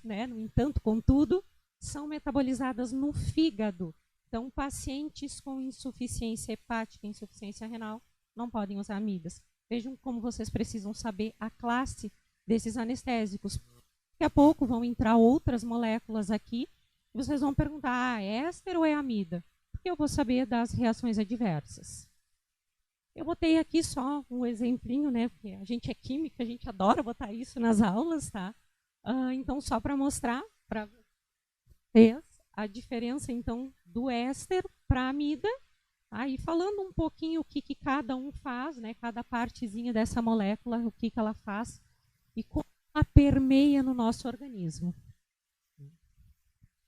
né, no entanto, contudo, são metabolizadas no fígado. Então, pacientes com insuficiência hepática, insuficiência renal, não podem usar amidas. Vejam como vocês precisam saber a classe desses anestésicos. Daqui a pouco vão entrar outras moléculas aqui, e vocês vão perguntar, é éster ou é amida? Porque eu vou saber das reações adversas. Eu botei aqui só um exemplinho, né? Porque a gente é química, a gente adora botar isso nas aulas, tá? Então, só para mostrar para vocês a diferença, então, do éster para a amida. Aí, falando um pouquinho o que cada um faz, né? Cada partezinha dessa molécula, o que ela faz e como ela permeia no nosso organismo.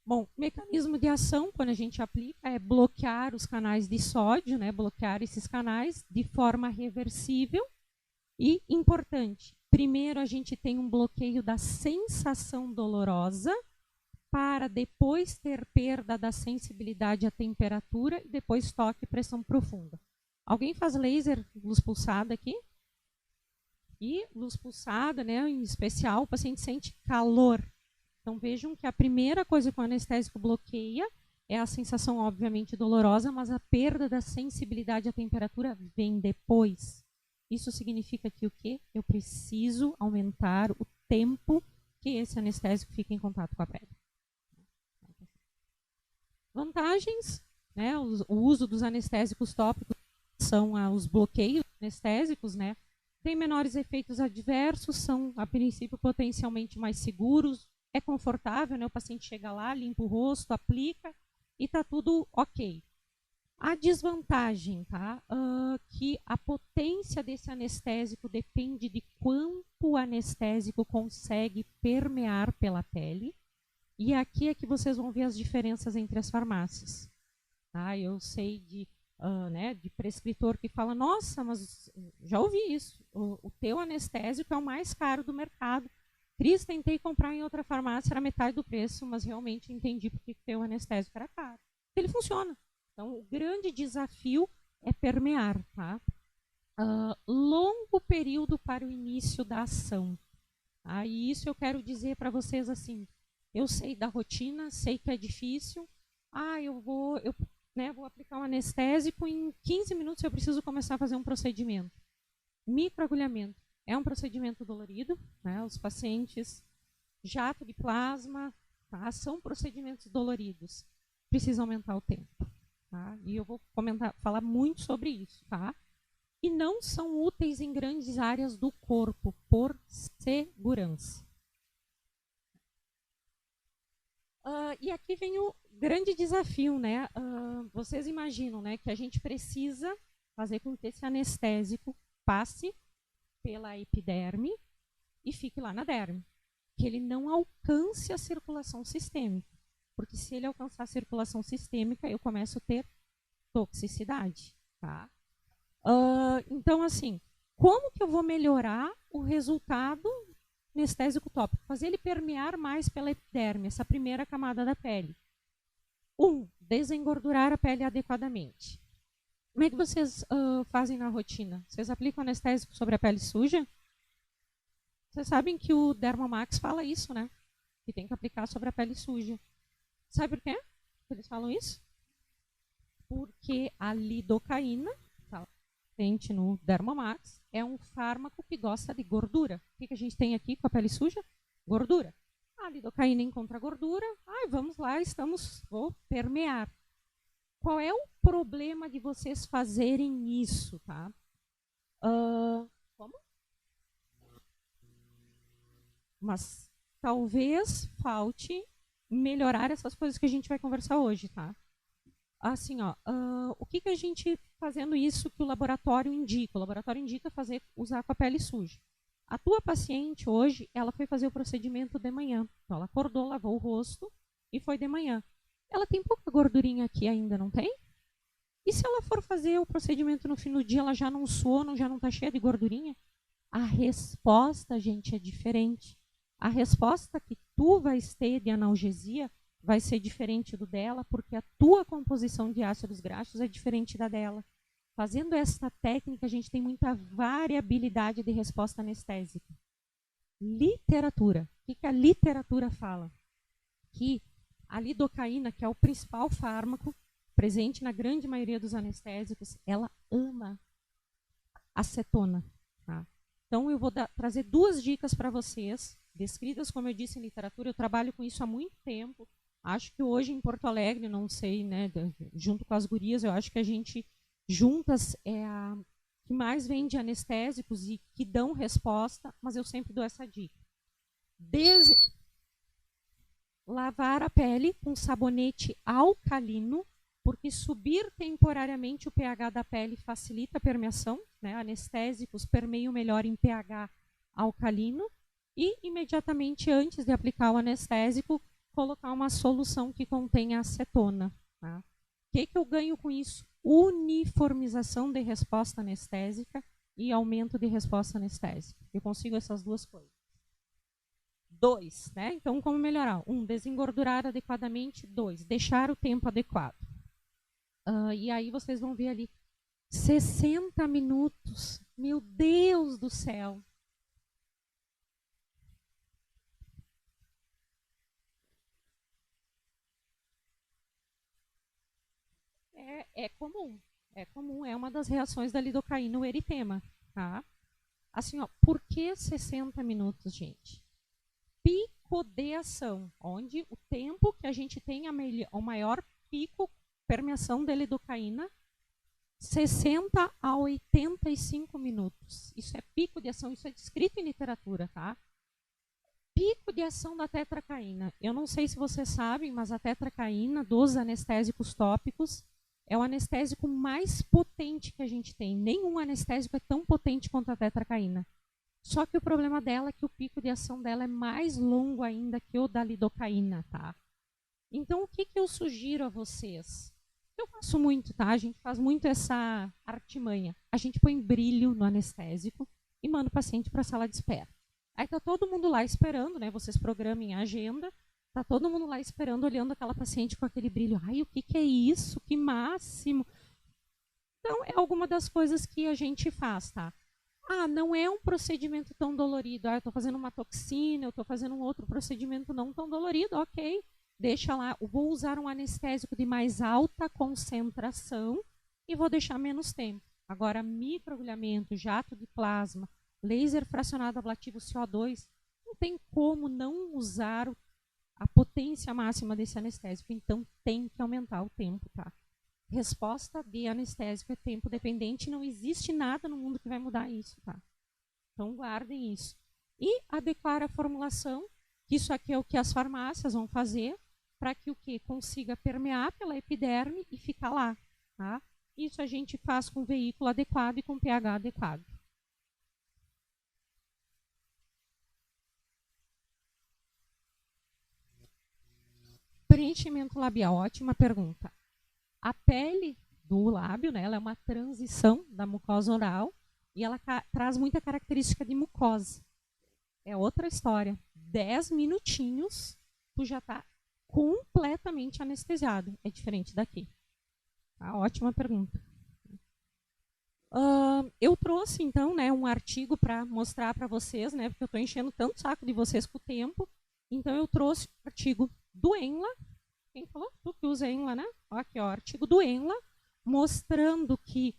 Bom, mecanismo de ação, quando a gente aplica, é bloquear os canais de sódio, né? Bloquear esses canais de forma reversível. E, importante, primeiro a gente tem um bloqueio da sensação dolorosa, para depois ter perda da sensibilidade à temperatura e depois toque e pressão profunda. Alguém faz laser, luz pulsada aqui? E luz pulsada, né, em especial, o paciente sente calor. Então vejam que a primeira coisa que o anestésico bloqueia é a sensação, obviamente, dolorosa, mas a perda da sensibilidade à temperatura vem depois. Isso significa que o quê? Eu preciso aumentar o tempo que esse anestésico fica em contato com a pele. Vantagens, né? O uso dos anestésicos tópicos são os bloqueios anestésicos, né? Tem menores efeitos adversos, são, a princípio, potencialmente mais seguros, é confortável, né? O paciente chega lá, limpa o rosto, aplica e está tudo ok. A desvantagem, tá? Que a potência desse anestésico depende de quanto o anestésico consegue permear pela pele. E aqui é que vocês vão ver as diferenças entre as farmácias. Tá? Eu sei de prescritor que fala, nossa, mas já ouvi isso, o teu anestésico é o mais caro do mercado. Cris, tentei comprar em outra farmácia, era metade do preço, mas realmente entendi porque o teu anestésico era caro. Ele funciona. Então, o grande desafio é permear. Tá? Longo período para o início da ação. Tá? E isso eu quero dizer para vocês assim, eu sei da rotina, sei que é difícil, eu vou aplicar um anestésico, em 15 minutos eu preciso começar a fazer um procedimento. Microagulhamento é um procedimento dolorido, né? Os pacientes, jato de plasma, tá? São procedimentos doloridos. Precisa aumentar o tempo. Tá? E eu vou falar muito sobre isso. Tá? E não são úteis em grandes áreas do corpo, por segurança. E aqui vem o grande desafio, né? Vocês imaginam, né, que a gente precisa fazer com que esse anestésico passe pela epiderme e fique lá na derme. Que ele não alcance a circulação sistêmica. Porque se ele alcançar a circulação sistêmica, eu começo a ter toxicidade. Tá? Então, assim, como que eu vou melhorar o resultado anestésico tópico? Fazer ele permear mais pela epiderme, essa primeira camada da pele. Desengordurar a pele adequadamente. Como é que vocês fazem na rotina? Vocês aplicam anestésico sobre a pele suja? Vocês sabem que o Dermomax fala isso, né? Que tem que aplicar sobre a pele suja. Sabe por quê? Eles falam isso? Porque a lidocaína, tá presente no Dermomax, é um fármaco que gosta de gordura. O que a gente tem aqui com a pele suja? Gordura. A lidocaína encontra gordura. Vamos lá, vou permear. Qual é o problema de vocês fazerem isso, tá? Como? Mas talvez falte melhorar essas coisas que a gente vai conversar hoje, tá? Assim, o que a gente fazendo isso que o laboratório indica? O laboratório indica usar com a pele suja. A tua paciente hoje, ela foi fazer o procedimento de manhã. Então, ela acordou, lavou o rosto e foi de manhã. Ela tem pouca gordurinha aqui ainda, não tem? E se ela for fazer o procedimento no fim do dia, ela já não suou, já não está cheia de gordurinha? A resposta, gente, é diferente. A resposta que tu vais ter de analgesia vai ser diferente do dela, porque a tua composição de ácidos graxos é diferente da dela. Fazendo essa técnica, a gente tem muita variabilidade de resposta anestésica. Literatura. O que a literatura fala? Que a lidocaína, que é o principal fármaco presente na grande maioria dos anestésicos, ela ama acetona. Tá? Então, eu vou trazer 2 dicas para vocês, descritas, como eu disse, em literatura. Eu trabalho com isso há muito tempo. Acho que hoje em Porto Alegre, não sei, né, junto com as gurias, eu acho que a gente, juntas, é a que mais vende anestésicos e que dão resposta, mas eu sempre dou essa dica. Lavar a pele com sabonete alcalino, porque subir temporariamente o pH da pele facilita a permeação, né? Anestésicos permeiam melhor em pH alcalino, e imediatamente antes de aplicar o anestésico, colocar uma solução que contenha acetona. Tá? O que eu ganho com isso? Uniformização de resposta anestésica e aumento de resposta anestésica. Eu consigo essas 2 coisas. 2, né? Então, como melhorar? 1, desengordurar adequadamente. 2, deixar o tempo adequado. E aí vocês vão ver ali 60 minutos. Meu Deus do céu! É comum. É comum, é uma das reações da lidocaína, o eritema. tá? Assim, ó, por que 60 minutos, gente? Pico de ação, onde o tempo que a gente tem o maior pico, permeação da lidocaína, 60 a 85 minutos. Isso é pico de ação, isso é descrito em literatura, tá? Pico de ação da tetracaína. Eu não sei se vocês sabem, mas a tetracaína dos anestésicos tópicos é o anestésico mais potente que a gente tem. Nenhum anestésico é tão potente quanto a tetracaína. Só que o problema dela é que o pico de ação dela é mais longo ainda que o da lidocaína, tá? Então, o que eu sugiro a vocês? Eu faço muito, tá? A gente faz muito essa artimanha. A gente põe brilho no anestésico e manda o paciente para a sala de espera. Aí tá todo mundo lá esperando, né? Vocês programem a agenda. Tá todo mundo lá esperando, olhando aquela paciente com aquele brilho. Ai, o que é isso? Que máximo! Então, é alguma das coisas que a gente faz, tá? Ah, não é um procedimento tão dolorido. Ah, eu estou fazendo uma toxina, eu estou fazendo um outro procedimento não tão dolorido. Ok, deixa lá. Eu vou usar um anestésico de mais alta concentração e vou deixar menos tempo. Agora, microagulhamento, jato de plasma, laser fracionado ablativo CO2, não tem como não usar a potência máxima desse anestésico. Então, tem que aumentar o tempo, tá? Resposta de anestésico é tempo dependente, não existe nada no mundo que vai mudar isso, tá? Então, guardem isso. E adequar a formulação, que isso aqui é o que as farmácias vão fazer, para que o que consiga permear pela epiderme e ficar lá, tá? Isso a gente faz com veículo adequado e com pH adequado. Preenchimento labial, ótima pergunta. A pele do lábio, né, ela é uma transição da mucosa oral e ela traz muita característica de mucosa. É outra história. 10 minutinhos, tu já está completamente anestesiado. É diferente daqui. Tá? Ótima pergunta. Eu trouxe, então, né, um artigo para mostrar para vocês, né, porque eu estou enchendo tanto o saco de vocês com o tempo. Então, eu trouxe o artigo do ENLA. Quem falou? Tu que usa ENLA, né? Aqui, ó, artigo do ENLA, mostrando que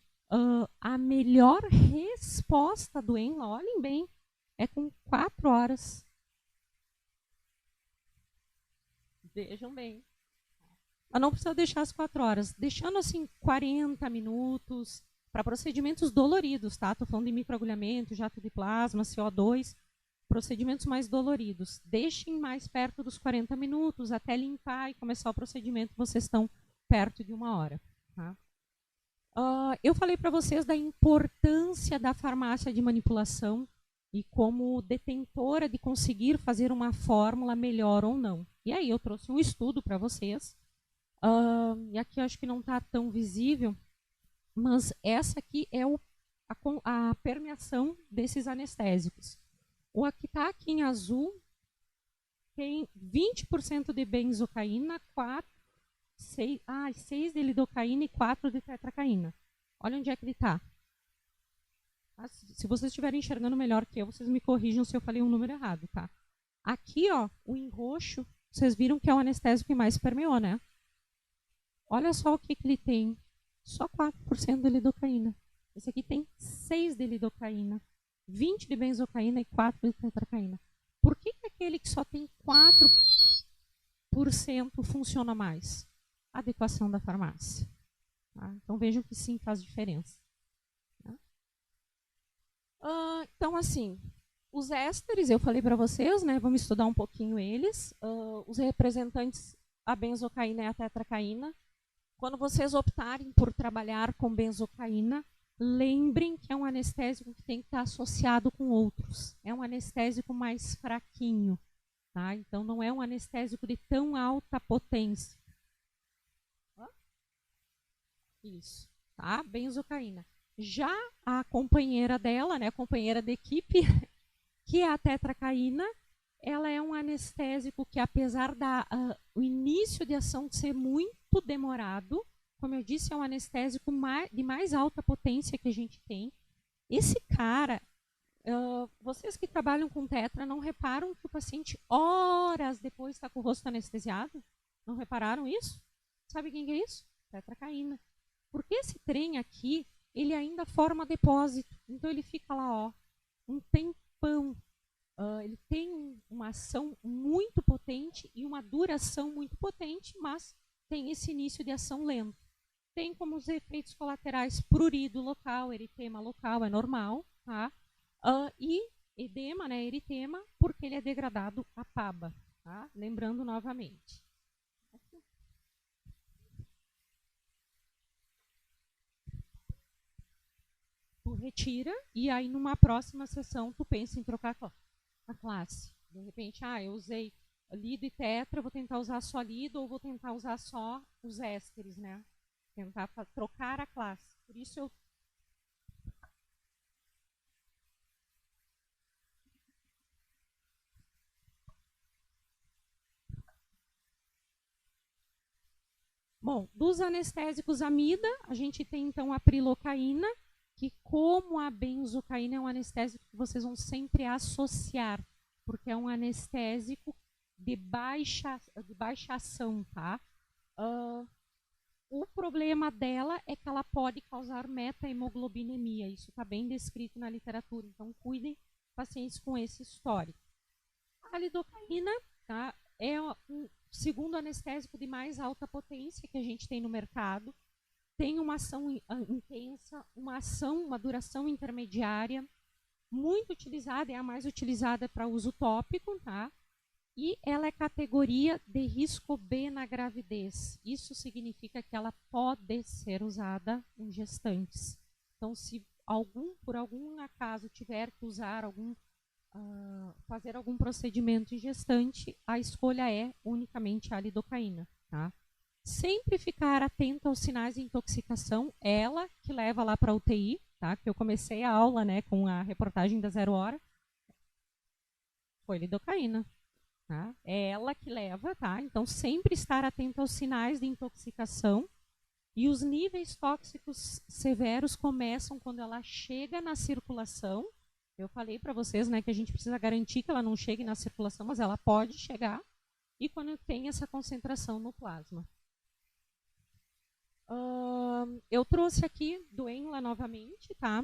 a melhor resposta do ENLA, olhem bem, é com 4 horas. Vejam bem. Mas não precisa deixar as 4 horas. Deixando, assim, 40 minutos para procedimentos doloridos, tá? Estou falando de microagulhamento, jato de plasma, CO2, procedimentos mais doloridos. Deixem mais perto dos 40 minutos, até limpar e começar o procedimento, vocês estão perto de 1 hora. Tá? Eu falei para vocês da importância da farmácia de manipulação e como detentora de conseguir fazer uma fórmula melhor ou não. E aí eu trouxe um estudo para vocês, e aqui eu acho que não está tão visível, mas essa aqui é a permeação desses anestésicos. O que está aqui em azul tem 20% de benzocaína, 6 de lidocaína e 4 de tetracaína. Olha onde é que ele está. Se vocês estiverem enxergando melhor que eu, vocês me corrijam se eu falei um número errado, tá? Aqui, ó, o em roxo, vocês viram que é o anestésico que mais permeou, né? Olha só o que ele tem. Só 4% de lidocaína. Esse aqui tem 6 de lidocaína, 20 de benzocaína e 4 de tetracaína. Por que aquele que só tem 4% funciona mais? Adequação da farmácia. Tá? Então vejam que sim, faz diferença. Tá? Então, assim, os ésteres, eu falei para vocês, né? Vamos estudar um pouquinho eles. Os representantes, a benzocaína e a tetracaína. Quando vocês optarem por trabalhar com benzocaína, lembrem que é um anestésico que tem que estar associado com outros. É um anestésico mais fraquinho. Tá? Então, não é um anestésico de tão alta potência. Isso. Tá? Benzocaína. Já a companheira dela, né, a companheira de equipe, que é a tetracaína, ela é um anestésico que, apesar do início de ação ser muito demorado, como eu disse, é um anestésico de mais alta potência que a gente tem. Esse cara, vocês que trabalham com tetra, não reparam que o paciente, horas depois, está com o rosto anestesiado? Não repararam isso? Sabe quem que é isso? Tetracaína. Porque esse trem aqui, ele ainda forma depósito. Então ele fica lá, ó, um tempão. Ele tem uma ação muito potente e uma duração muito potente, mas tem esse início de ação lento. Tem como os efeitos colaterais prurido local, eritema local, é normal, tá? E edema, né, eritema, porque ele é degradado a PABA, tá? Lembrando novamente. Tu retira e aí numa próxima sessão tu pensa em trocar a classe. De repente, eu usei lido e tetra, vou tentar usar só lido ou vou tentar usar só os ésteres, né? Tentar trocar a classe. Por isso eu Bom, dos anestésicos amida, a gente tem então a prilocaína, que como a benzocaína é um anestésico que vocês vão sempre associar, porque é um anestésico de baixa ação, tá? O problema dela é que ela pode causar meta-hemoglobinemia, isso está bem descrito na literatura, então cuidem pacientes com esse histórico. A lidocaína, tá, é um segundo anestésico de mais alta potência que a gente tem no mercado. Tem uma ação intensa, uma duração intermediária, muito utilizada, é a mais utilizada para uso tópico, tá? E ela é categoria de risco B na gravidez. Isso significa que ela pode ser usada em gestantes. Então, se por algum acaso tiver que usar fazer algum procedimento em gestante, a escolha é unicamente a lidocaína, tá? Sempre ficar atento aos sinais de intoxicação, ela que leva lá para a UTI, tá? Que eu comecei a aula, né, com a reportagem da 0 hora, foi lidocaína, tá? É ela que leva, tá? Então sempre estar atento aos sinais de intoxicação e os níveis tóxicos severos começam quando ela chega na circulação. Eu falei para vocês, né, que a gente precisa garantir que ela não chegue na circulação, mas ela pode chegar, e quando tem essa concentração no plasma. Eu trouxe aqui do ENLA novamente, tá?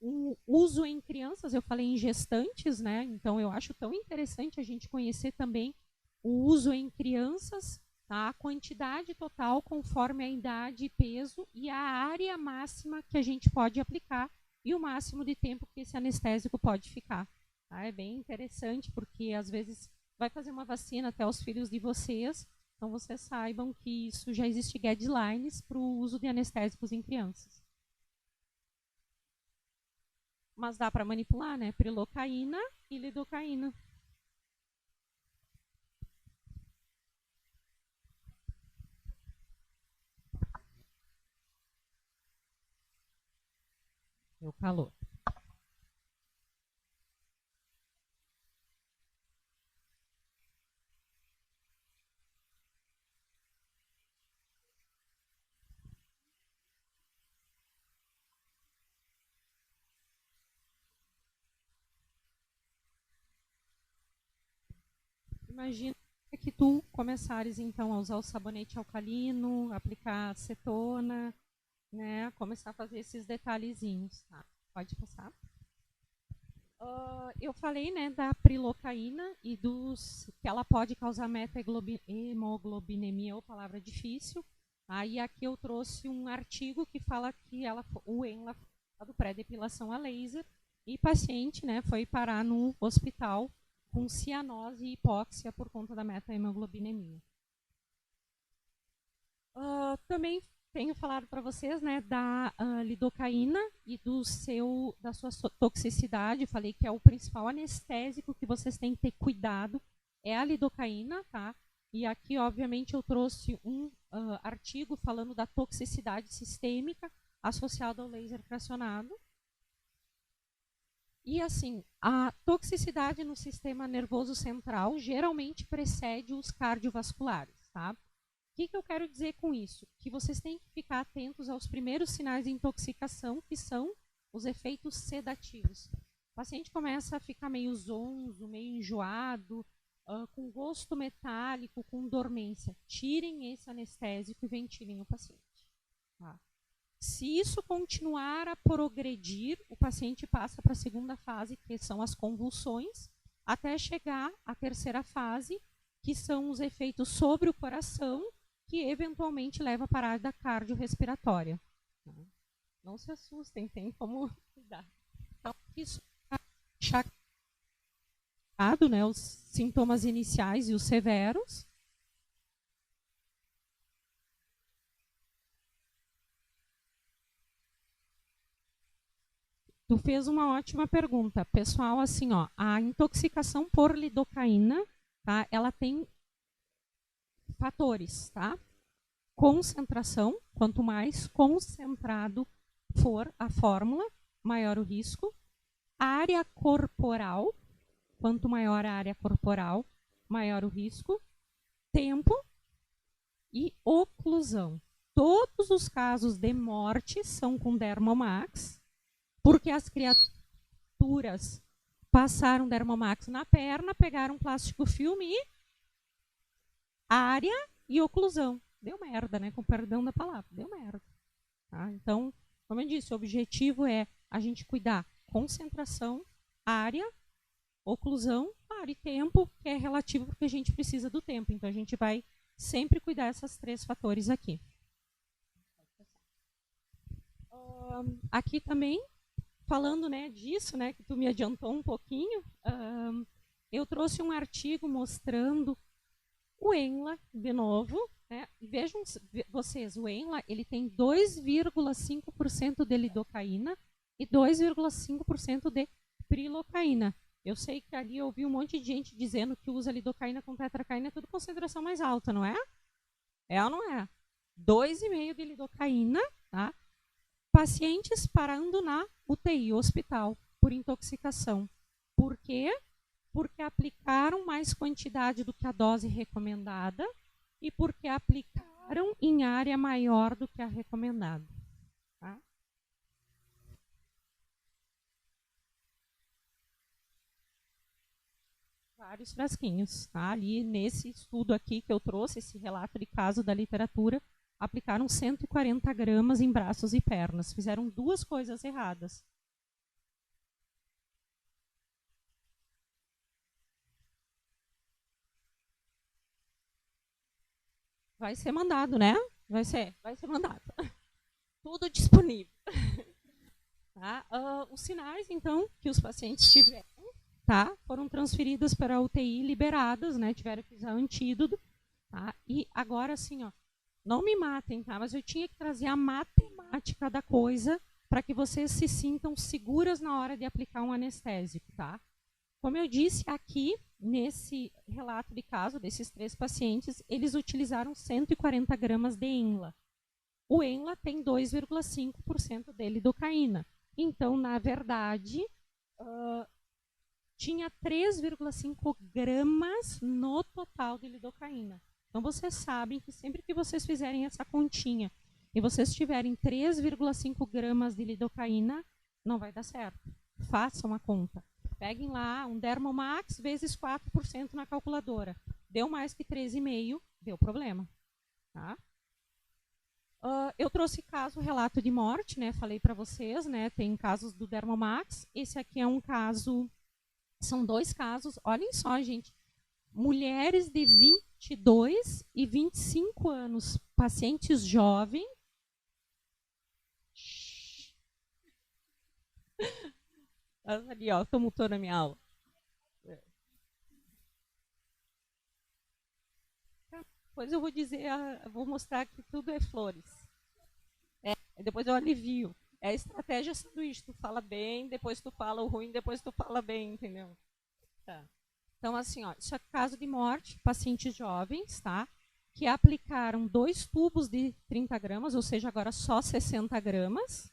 O uso em crianças, eu falei em gestantes, né? Então eu acho tão interessante a gente conhecer também o uso em crianças, tá? A quantidade total conforme a idade e peso e a área máxima que a gente pode aplicar e o máximo de tempo que esse anestésico pode ficar. Tá? É bem interessante, porque às vezes vai fazer uma vacina até os filhos de vocês, então vocês saibam que isso já existe guidelines para o uso de anestésicos em crianças. Mas dá para manipular, né? Prilocaína e lidocaína. O calor. Imagina que tu começares então a usar o sabonete alcalino, aplicar acetona, né? Começar a fazer esses detalhezinhos, tá? Pode passar. Eu falei, né, da prilocaína e que ela pode causar meta-hemoglobinemia, ou palavra difícil. Aí aqui eu trouxe um artigo que fala que o ENLA do pré-depilação a laser e paciente, né, foi parar no hospital com cianose e hipóxia por conta da meta-hemoglobinemia. Também tenho falado para vocês, né, da lidocaína e da sua toxicidade. Falei que é o principal anestésico que vocês têm que ter cuidado, é a lidocaína, tá? E aqui, obviamente, eu trouxe um artigo falando da toxicidade sistêmica associada ao laser fracionado. E assim, a toxicidade no sistema nervoso central geralmente precede os cardiovasculares, tá? O que eu quero dizer com isso? Que vocês têm que ficar atentos aos primeiros sinais de intoxicação, que são os efeitos sedativos. O paciente começa a ficar meio zonzo, meio enjoado, com gosto metálico, com dormência. Tirem esse anestésico e ventilem o paciente. Tá? Se isso continuar a progredir, o paciente passa para a segunda fase, que são as convulsões, até chegar à terceira fase, que são os efeitos sobre o coração, que eventualmente leva à parada cardiorrespiratória. Não se assustem, tem como cuidar. Então, isso é né, os sintomas iniciais e os severos. Tu fez uma ótima pergunta. Pessoal, assim, ó, a intoxicação por lidocaína, tá, ela tem fatores, tá? Concentração, quanto mais concentrado for a fórmula, maior o risco. Área corporal, quanto maior a área corporal, maior o risco. Tempo e oclusão. Todos os casos de morte são com Dermomax, porque as criaturas passaram Dermomax na perna, pegaram plástico filme e área e oclusão. Deu merda, né? Com perdão da palavra, deu merda. Tá? Então, como eu disse, o objetivo é a gente cuidar concentração, área, oclusão, área e tempo, que é relativo porque a gente precisa do tempo. Então, a gente vai sempre cuidar desses 3 fatores aqui. Aqui também, falando, né, disso, né, que tu me adiantou um pouquinho, eu trouxe um artigo mostrando o ENLA, de novo, né? Vejam vocês, o ENLA ele tem 2,5% de lidocaína e 2,5% de prilocaína. Eu sei que ali eu ouvi um monte de gente dizendo que usa lidocaína com tetracaína, é tudo concentração mais alta, não é? É ou não é? 2,5% de lidocaína, tá? Pacientes parando na UTI, hospital, por intoxicação. Por quê? Porque aplicaram mais quantidade do que a dose recomendada e porque aplicaram em área maior do que a recomendada. Tá? Vários frasquinhos. Tá? Ali nesse estudo aqui que eu trouxe, esse relato de caso da literatura, aplicaram 140 gramas em braços e pernas. Fizeram 2 coisas erradas. Vai ser mandado, né? Vai ser mandado. Tudo disponível. Tá? Os sinais, então, que os pacientes tiveram, tá? Foram transferidos para a UTI, liberadas, né? Tiveram que usar antídoto. Tá? E agora, assim, ó, não me matem, tá? Mas eu tinha que trazer a matemática da coisa para que vocês se sintam seguras na hora de aplicar um anestésico, tá? Como eu disse aqui, nesse relato de caso desses 3 pacientes, eles utilizaram 140 gramas de ENLA. O ENLA tem 2,5% de lidocaína. Então, na verdade, tinha 3,5 gramas no total de lidocaína. Então, vocês sabem que sempre que vocês fizerem essa continha e vocês tiverem 3,5 gramas de lidocaína, não vai dar certo. Façam a conta. Peguem lá um Dermomax vezes 4% na calculadora. Deu mais que 13,5, deu problema. Tá? Eu trouxe caso, relato de morte, né? Falei para vocês, né? Tem casos do Dermomax. Esse aqui é um caso, são 2 casos. Olhem só, gente. Mulheres de 22 e 25 anos, pacientes jovens. Ali, ó, tumultuou na minha aula. Depois eu vou dizer, vou mostrar que tudo é flores. Depois eu alivio. É a estratégia sanduíche. Tu fala bem, depois tu fala o ruim, depois tu fala bem, entendeu? Tá. Então, assim, ó, isso é caso de morte, pacientes jovens, tá? Que aplicaram 2 tubos de 30 gramas, ou seja, agora só 60 gramas,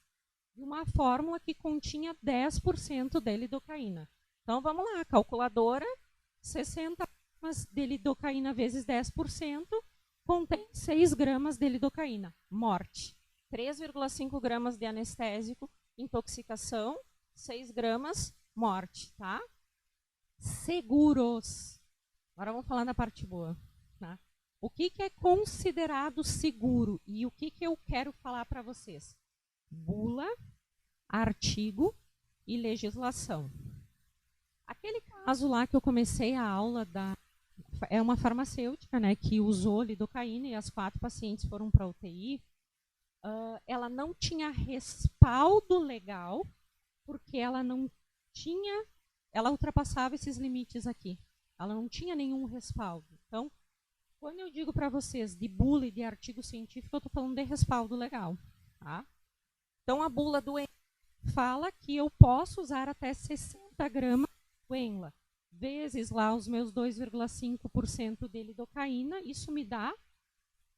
de uma fórmula que continha 10% de lidocaína. Então, vamos lá, calculadora, 60 gramas de lidocaína vezes 10%, contém 6 gramas de lidocaína, morte. 3,5 gramas de anestésico, intoxicação, 6 gramas, morte, tá? Seguros. Agora vamos falar da parte boa. Tá? O que é considerado seguro e o que eu quero falar para vocês? bula, artigo e legislação. Aquele caso lá que eu comecei a aula é uma farmacêutica, né, que usou lidocaína e as 4 pacientes foram para a UTI. Ela não tinha respaldo legal, porque ela não tinha, ela ultrapassava esses limites aqui. Ela não tinha nenhum respaldo. Então, quando eu digo para vocês de bula e de artigo científico, eu estou falando de respaldo legal. Tá? Então, a bula do ENLA fala que eu posso usar até 60 gramas do ENLA, vezes lá os meus 2,5% de lidocaína, isso me dá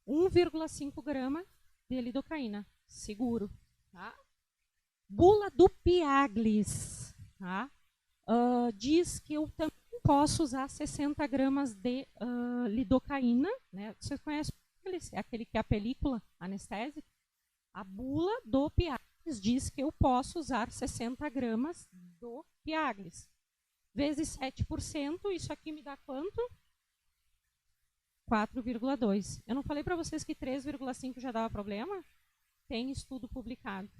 1,5 grama de lidocaína, seguro. Tá? Bula do Piaglis, tá? Diz que eu também posso usar 60 gramas de lidocaína. Né? Vocês conhecem aquele que é a película anestésica? A bula do Piaglis diz que eu posso usar 60 gramas do Piaglis. Vezes 7%, isso aqui me dá quanto? 4,2. Eu não falei para vocês que 3,5 já dava problema? Tem estudo publicado.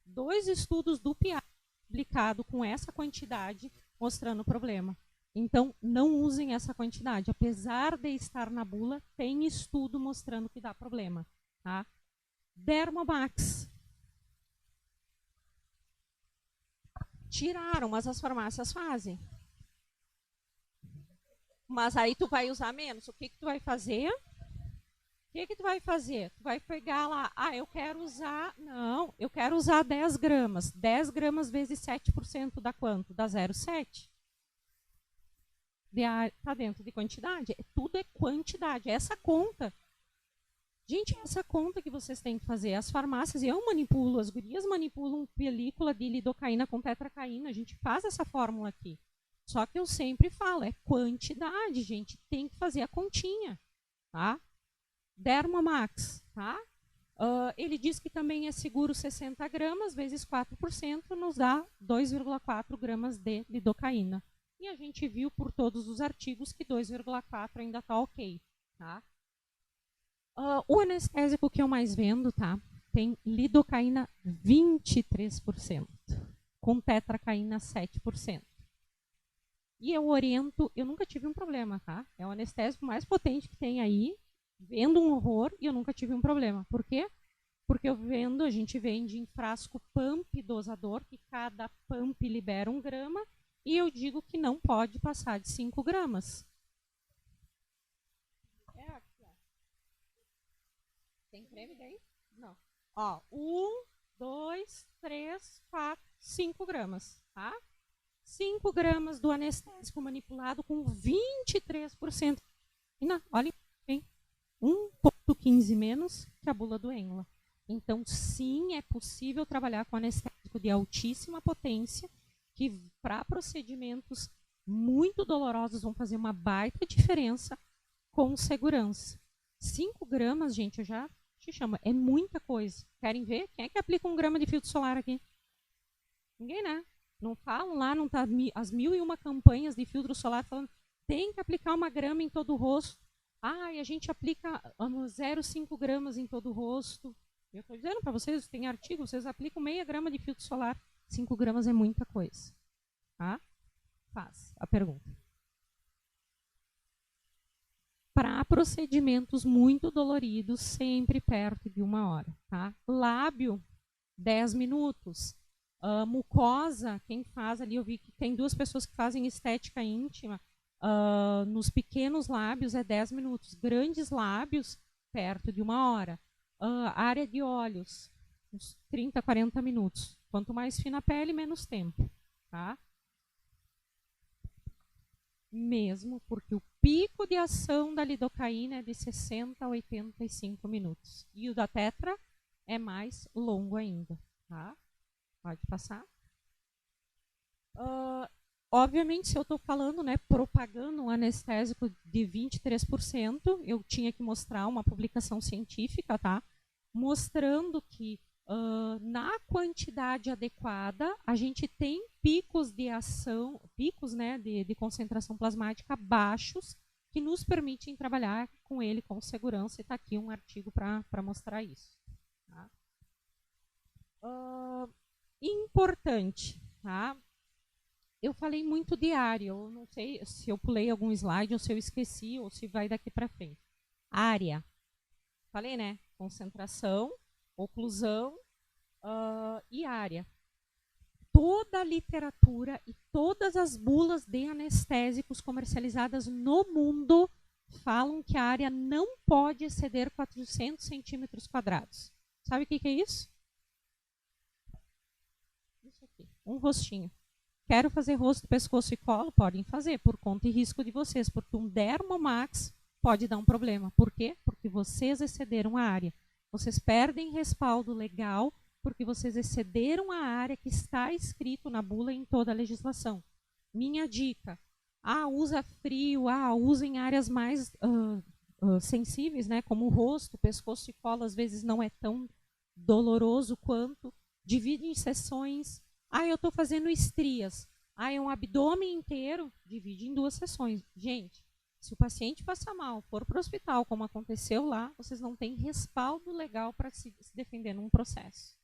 2 estudos do Piaglis publicado com essa quantidade mostrando o problema. Então, não usem essa quantidade. Apesar de estar na bula, tem estudo mostrando que dá problema. Tá? Dermomax. Tiraram, mas as farmácias fazem. Mas aí tu vai usar menos. O que tu vai fazer? O que tu vai fazer? Tu vai pegar lá, eu quero usar, não, eu quero usar 10 gramas. 10 gramas vezes 7% dá quanto? Dá 0,7. Está dentro de quantidade? Tudo é quantidade, é essa conta. Gente, essa conta que vocês têm que fazer. As farmácias, eu manipulo, as gurias manipulam película de lidocaína com tetracaína. A gente faz essa fórmula aqui. Só que eu sempre falo, é quantidade, gente. Tem que fazer a continha. Tá? Dermomax. Tá? Ele diz que também é seguro 60 gramas, vezes 4%, nos dá 2,4 gramas de lidocaína. E a gente viu por todos os artigos que 2,4 ainda está ok. Tá? O anestésico que eu mais vendo, tá? Tem lidocaína 23%, com tetracaína 7%. E eu oriento, eu nunca tive um problema, tá? É o anestésico mais potente que tem aí, vendo um horror e eu nunca tive um problema. Por quê? Porque a gente vende em frasco pump dosador, que cada pump libera 1 grama, e eu digo que não pode passar de 5 gramas. Tem creme daí? Não. 1, 2, 3, 4, 5 gramas, tá? 5 gramas do anestésico manipulado com 23%. Olha, hein? 1,15 menos que a bula do ENLA. Então, sim, é possível trabalhar com anestésico de altíssima potência, que para procedimentos muito dolorosos vão fazer uma baita diferença com segurança. 5 gramas, gente, eu já te chamo, é muita coisa. Querem ver? Quem é que aplica 1 grama de filtro solar aqui? Ninguém, né? Não falam lá, não tá as 1001 campanhas de filtro solar falando tem que aplicar 1 grama em todo o rosto. E a gente aplica 0,5 gramas em todo o rosto. Eu estou dizendo para vocês, tem artigo, vocês aplicam meia grama de filtro solar. 5 gramas é muita coisa. Tá? Faz a pergunta. Para procedimentos muito doloridos, sempre perto de 1 hora. Tá? Lábio, 10 minutos. Mucosa, quem faz ali, eu vi que tem 2 pessoas que fazem estética íntima. Nos pequenos lábios é 10 minutos. Grandes lábios, perto de 1 hora. Área de olhos, uns 30, 40 minutos. Quanto mais fina a pele, menos tempo. Tá? Mesmo porque o pico de ação da lidocaína é de 60 a 85 minutos. E o da tetra é mais longo ainda. Tá? Pode passar. Obviamente, se eu estou falando, né, propagando um anestésico de 23%, eu tinha que mostrar uma publicação científica, tá? Mostrando que na quantidade adequada, a gente tem picos de ação, picos, né, de concentração plasmática baixos, que nos permitem trabalhar com ele com segurança, e está aqui um artigo para mostrar isso. Tá? importante, tá? Eu falei muito de área, eu não sei se eu pulei algum slide ou se eu esqueci ou se vai daqui para frente. Área. Falei, né? Concentração, oclusão e área. Toda a literatura e todas as bulas de anestésicos comercializadas no mundo falam que a área não pode exceder 400 centímetros quadrados. Sabe o que é isso? Isso aqui, um rostinho. Quero fazer rosto, pescoço e colo? Podem fazer, por conta e risco de vocês, porque um Dermomax pode dar um problema. Por quê? Porque vocês excederam a área. Vocês perdem respaldo legal porque vocês excederam a área que está escrito na bula em toda a legislação. Minha dica, usa frio, usa em áreas mais sensíveis, né, como o rosto, pescoço e colo, às vezes não é tão doloroso quanto. Divide em sessões. Eu estou fazendo estrias. É um abdômen inteiro, divide em 2 sessões. Gente, se o paciente passa mal, for para o hospital, como aconteceu lá, vocês não têm respaldo legal para se defender num processo.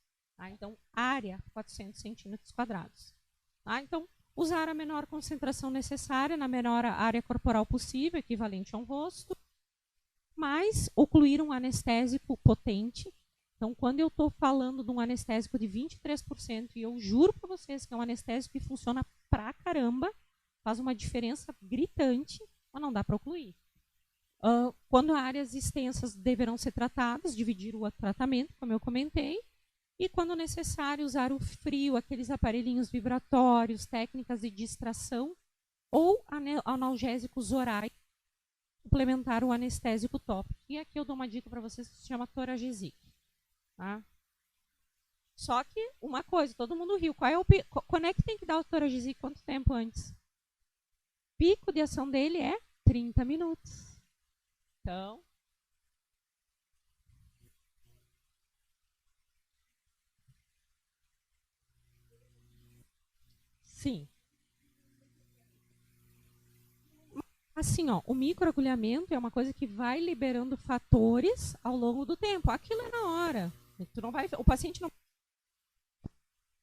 Então, área, 400 centímetros quadrados. Então, usar a menor concentração necessária na menor área corporal possível, equivalente a um rosto, mas ocluir um anestésico potente. Então, quando eu estou falando de um anestésico de 23%, e eu juro para vocês que é um anestésico que funciona pra caramba, faz uma diferença gritante, mas não dá para ocluir. Quando áreas extensas deverão ser tratadas, dividir o tratamento, como eu comentei, e quando necessário usar o frio, aqueles aparelhinhos vibratórios, técnicas de distração, ou analgésicos orais, complementar o anestésico tópico. E aqui eu dou uma dica para vocês que se chama Toragesic. Tá? Só que, uma coisa, todo mundo riu. Quando é que tem que dar o Toragesic? Quanto tempo antes? Pico de ação dele é 30 minutos. Então, sim. Assim, o microagulhamento é uma coisa que vai liberando fatores ao longo do tempo. Aquilo é na hora. O paciente não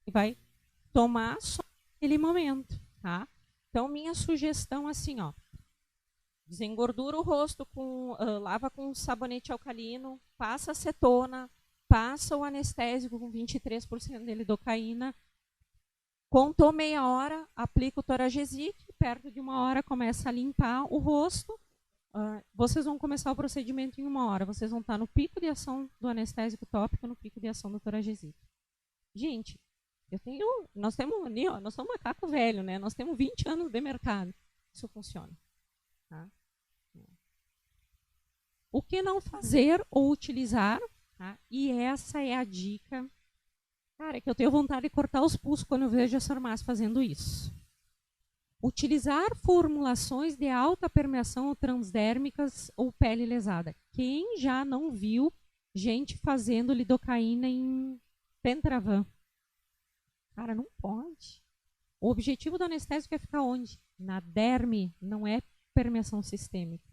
vai tomar só naquele momento, tá? Então, minha sugestão assim, desengordura o rosto, lava com sabonete alcalino, passa acetona, passa o anestésico com 23% de lidocaína, contou meia hora, aplica o Toragesic, perto de 1 hora começa a limpar o rosto. Vocês vão começar o procedimento em 1 hora. Vocês vão estar no pico de ação do anestésico tópico, no pico de ação do Toragesic. Gente, nós somos macaco velho, né? Nós temos 20 anos de mercado. Isso funciona. Tá? O que não fazer ou utilizar, tá? E essa é a dica, cara, que eu tenho vontade de cortar os pulsos quando eu vejo as farmácias fazendo isso. Utilizar formulações de alta permeação ou transdérmicas ou pele lesada. Quem já não viu gente fazendo lidocaína em Pentravan? Cara, não pode. O objetivo do anestésico é ficar onde? Na derme, não é permeação sistêmica.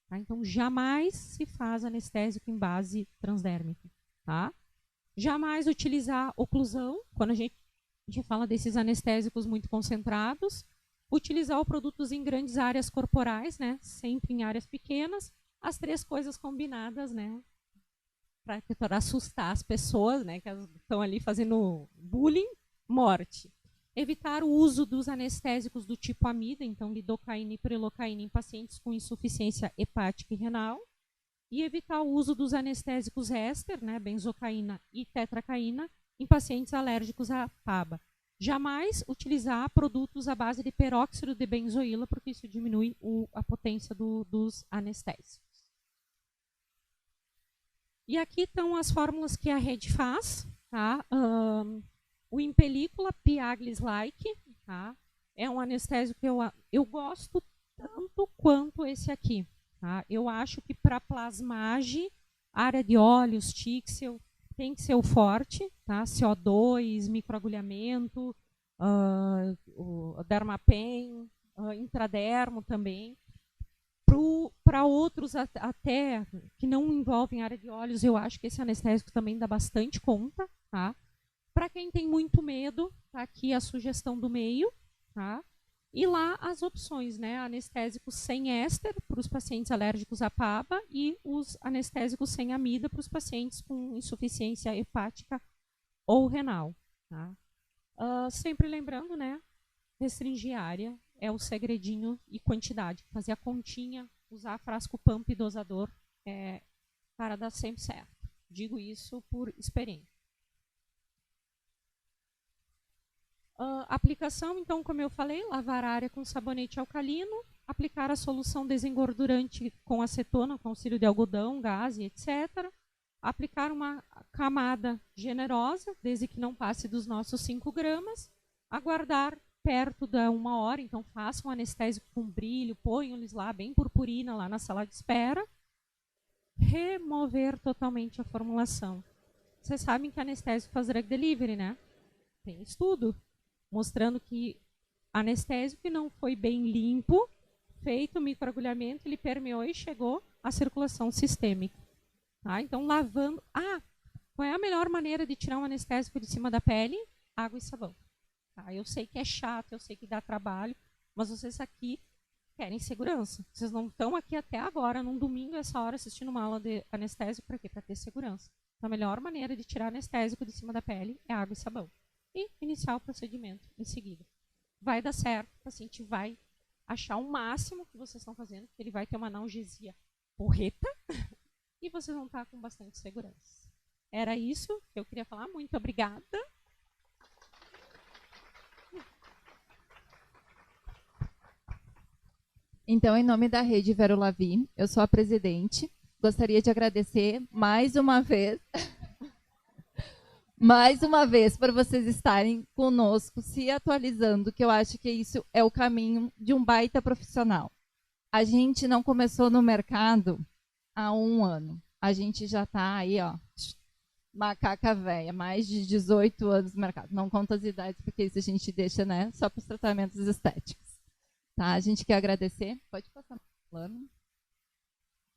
Tá? Então, jamais se faz anestésico em base transdérmica. Tá? Jamais utilizar oclusão, quando a gente fala desses anestésicos muito concentrados. Utilizar produtos em grandes áreas corporais, né? Sempre em áreas pequenas. As 3 coisas combinadas, né? Para assustar as pessoas, né? Que estão ali fazendo bullying, morte. Evitar o uso dos anestésicos do tipo amida, então lidocaína e prelocaína em pacientes com insuficiência hepática e renal. E evitar o uso dos anestésicos éster, né? Benzocaína e tetracaína, em pacientes alérgicos à PABA. Jamais utilizar produtos à base de peróxido de benzoíla, porque isso diminui a potência dos anestésicos. E aqui estão as fórmulas que a rede faz. Tá? O em película, Piaglis-like, tá? É um anestésico que eu gosto tanto quanto esse aqui. Tá? Eu acho que para plasmagem, área de olhos, tíxel, tem que ser o forte, tá? CO2, microagulhamento, o Dermapen, intradermo também. Para outros até que não envolvem área de olhos, eu acho que esse anestésico também dá bastante conta. Tá? Para quem tem muito medo, tá aqui a sugestão do meio, tá? E lá as opções, né? Anestésicos sem éster para os pacientes alérgicos à paba e os anestésicos sem amida para os pacientes com insuficiência hepática ou renal. Tá? Sempre lembrando, né? Restringir área é o segredinho e quantidade. Fazer a continha, usar frasco pump e dosador, para dar sempre certo. Digo isso por experiência. Aplicação, então, como eu falei, lavar a área com sabonete alcalino, aplicar a solução desengordurante com acetona, com auxílio de algodão, gás, etc. Aplicar uma camada generosa, desde que não passe dos nossos 5 gramas. Aguardar perto da 1 hora, então façam um anestésico com brilho, ponham-lhes lá bem purpurina lá na sala de espera. Remover totalmente a formulação. Vocês sabem que anestésico faz drug delivery, né? Tem estudo mostrando que anestésico que não foi bem limpo, feito microagulhamento, ele permeou e chegou à circulação sistêmica. Tá? Então, lavando... qual é a melhor maneira de tirar um anestésico de cima da pele? Água e sabão. Tá? Eu sei que é chato, eu sei que dá trabalho, mas vocês aqui querem segurança. Vocês não estão aqui até agora, num domingo, essa hora, assistindo uma aula de anestésico, para quê? Para ter segurança. Então, a melhor maneira de tirar anestésico de cima da pele é água e sabão. E iniciar o procedimento em seguida. Vai dar certo, o paciente vai achar o máximo que vocês estão fazendo, porque ele vai ter uma analgesia porreta e vocês vão estar com bastante segurança. Era isso que eu queria falar. Muito obrigada. Então, em nome da Rede Vero Lavi, eu sou a presidente. Gostaria de agradecer mais uma vez por vocês estarem conosco, se atualizando, que eu acho que isso é o caminho de um baita profissional. A gente não começou no mercado há 1 ano. A gente já está aí, ó, macaca velha, mais de 18 anos no mercado. Não conta as idades, porque isso a gente deixa, né, só para os tratamentos estéticos. Tá? A gente quer agradecer. Pode passar no plano.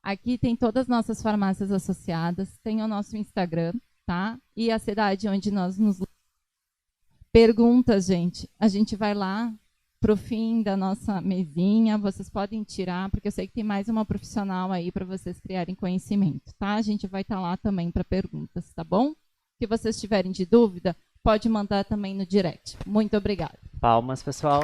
Aqui tem todas as nossas farmácias associadas, tem o nosso Instagram, tá? E a cidade onde nós nos... Perguntas, gente. A gente vai lá pro fim da nossa mesinha, vocês podem tirar, porque eu sei que tem mais uma profissional aí para vocês criarem conhecimento, tá? A gente vai estar lá também para perguntas, tá bom? Se vocês tiverem de dúvida, pode mandar também no direct. Muito obrigada. Palmas, pessoal.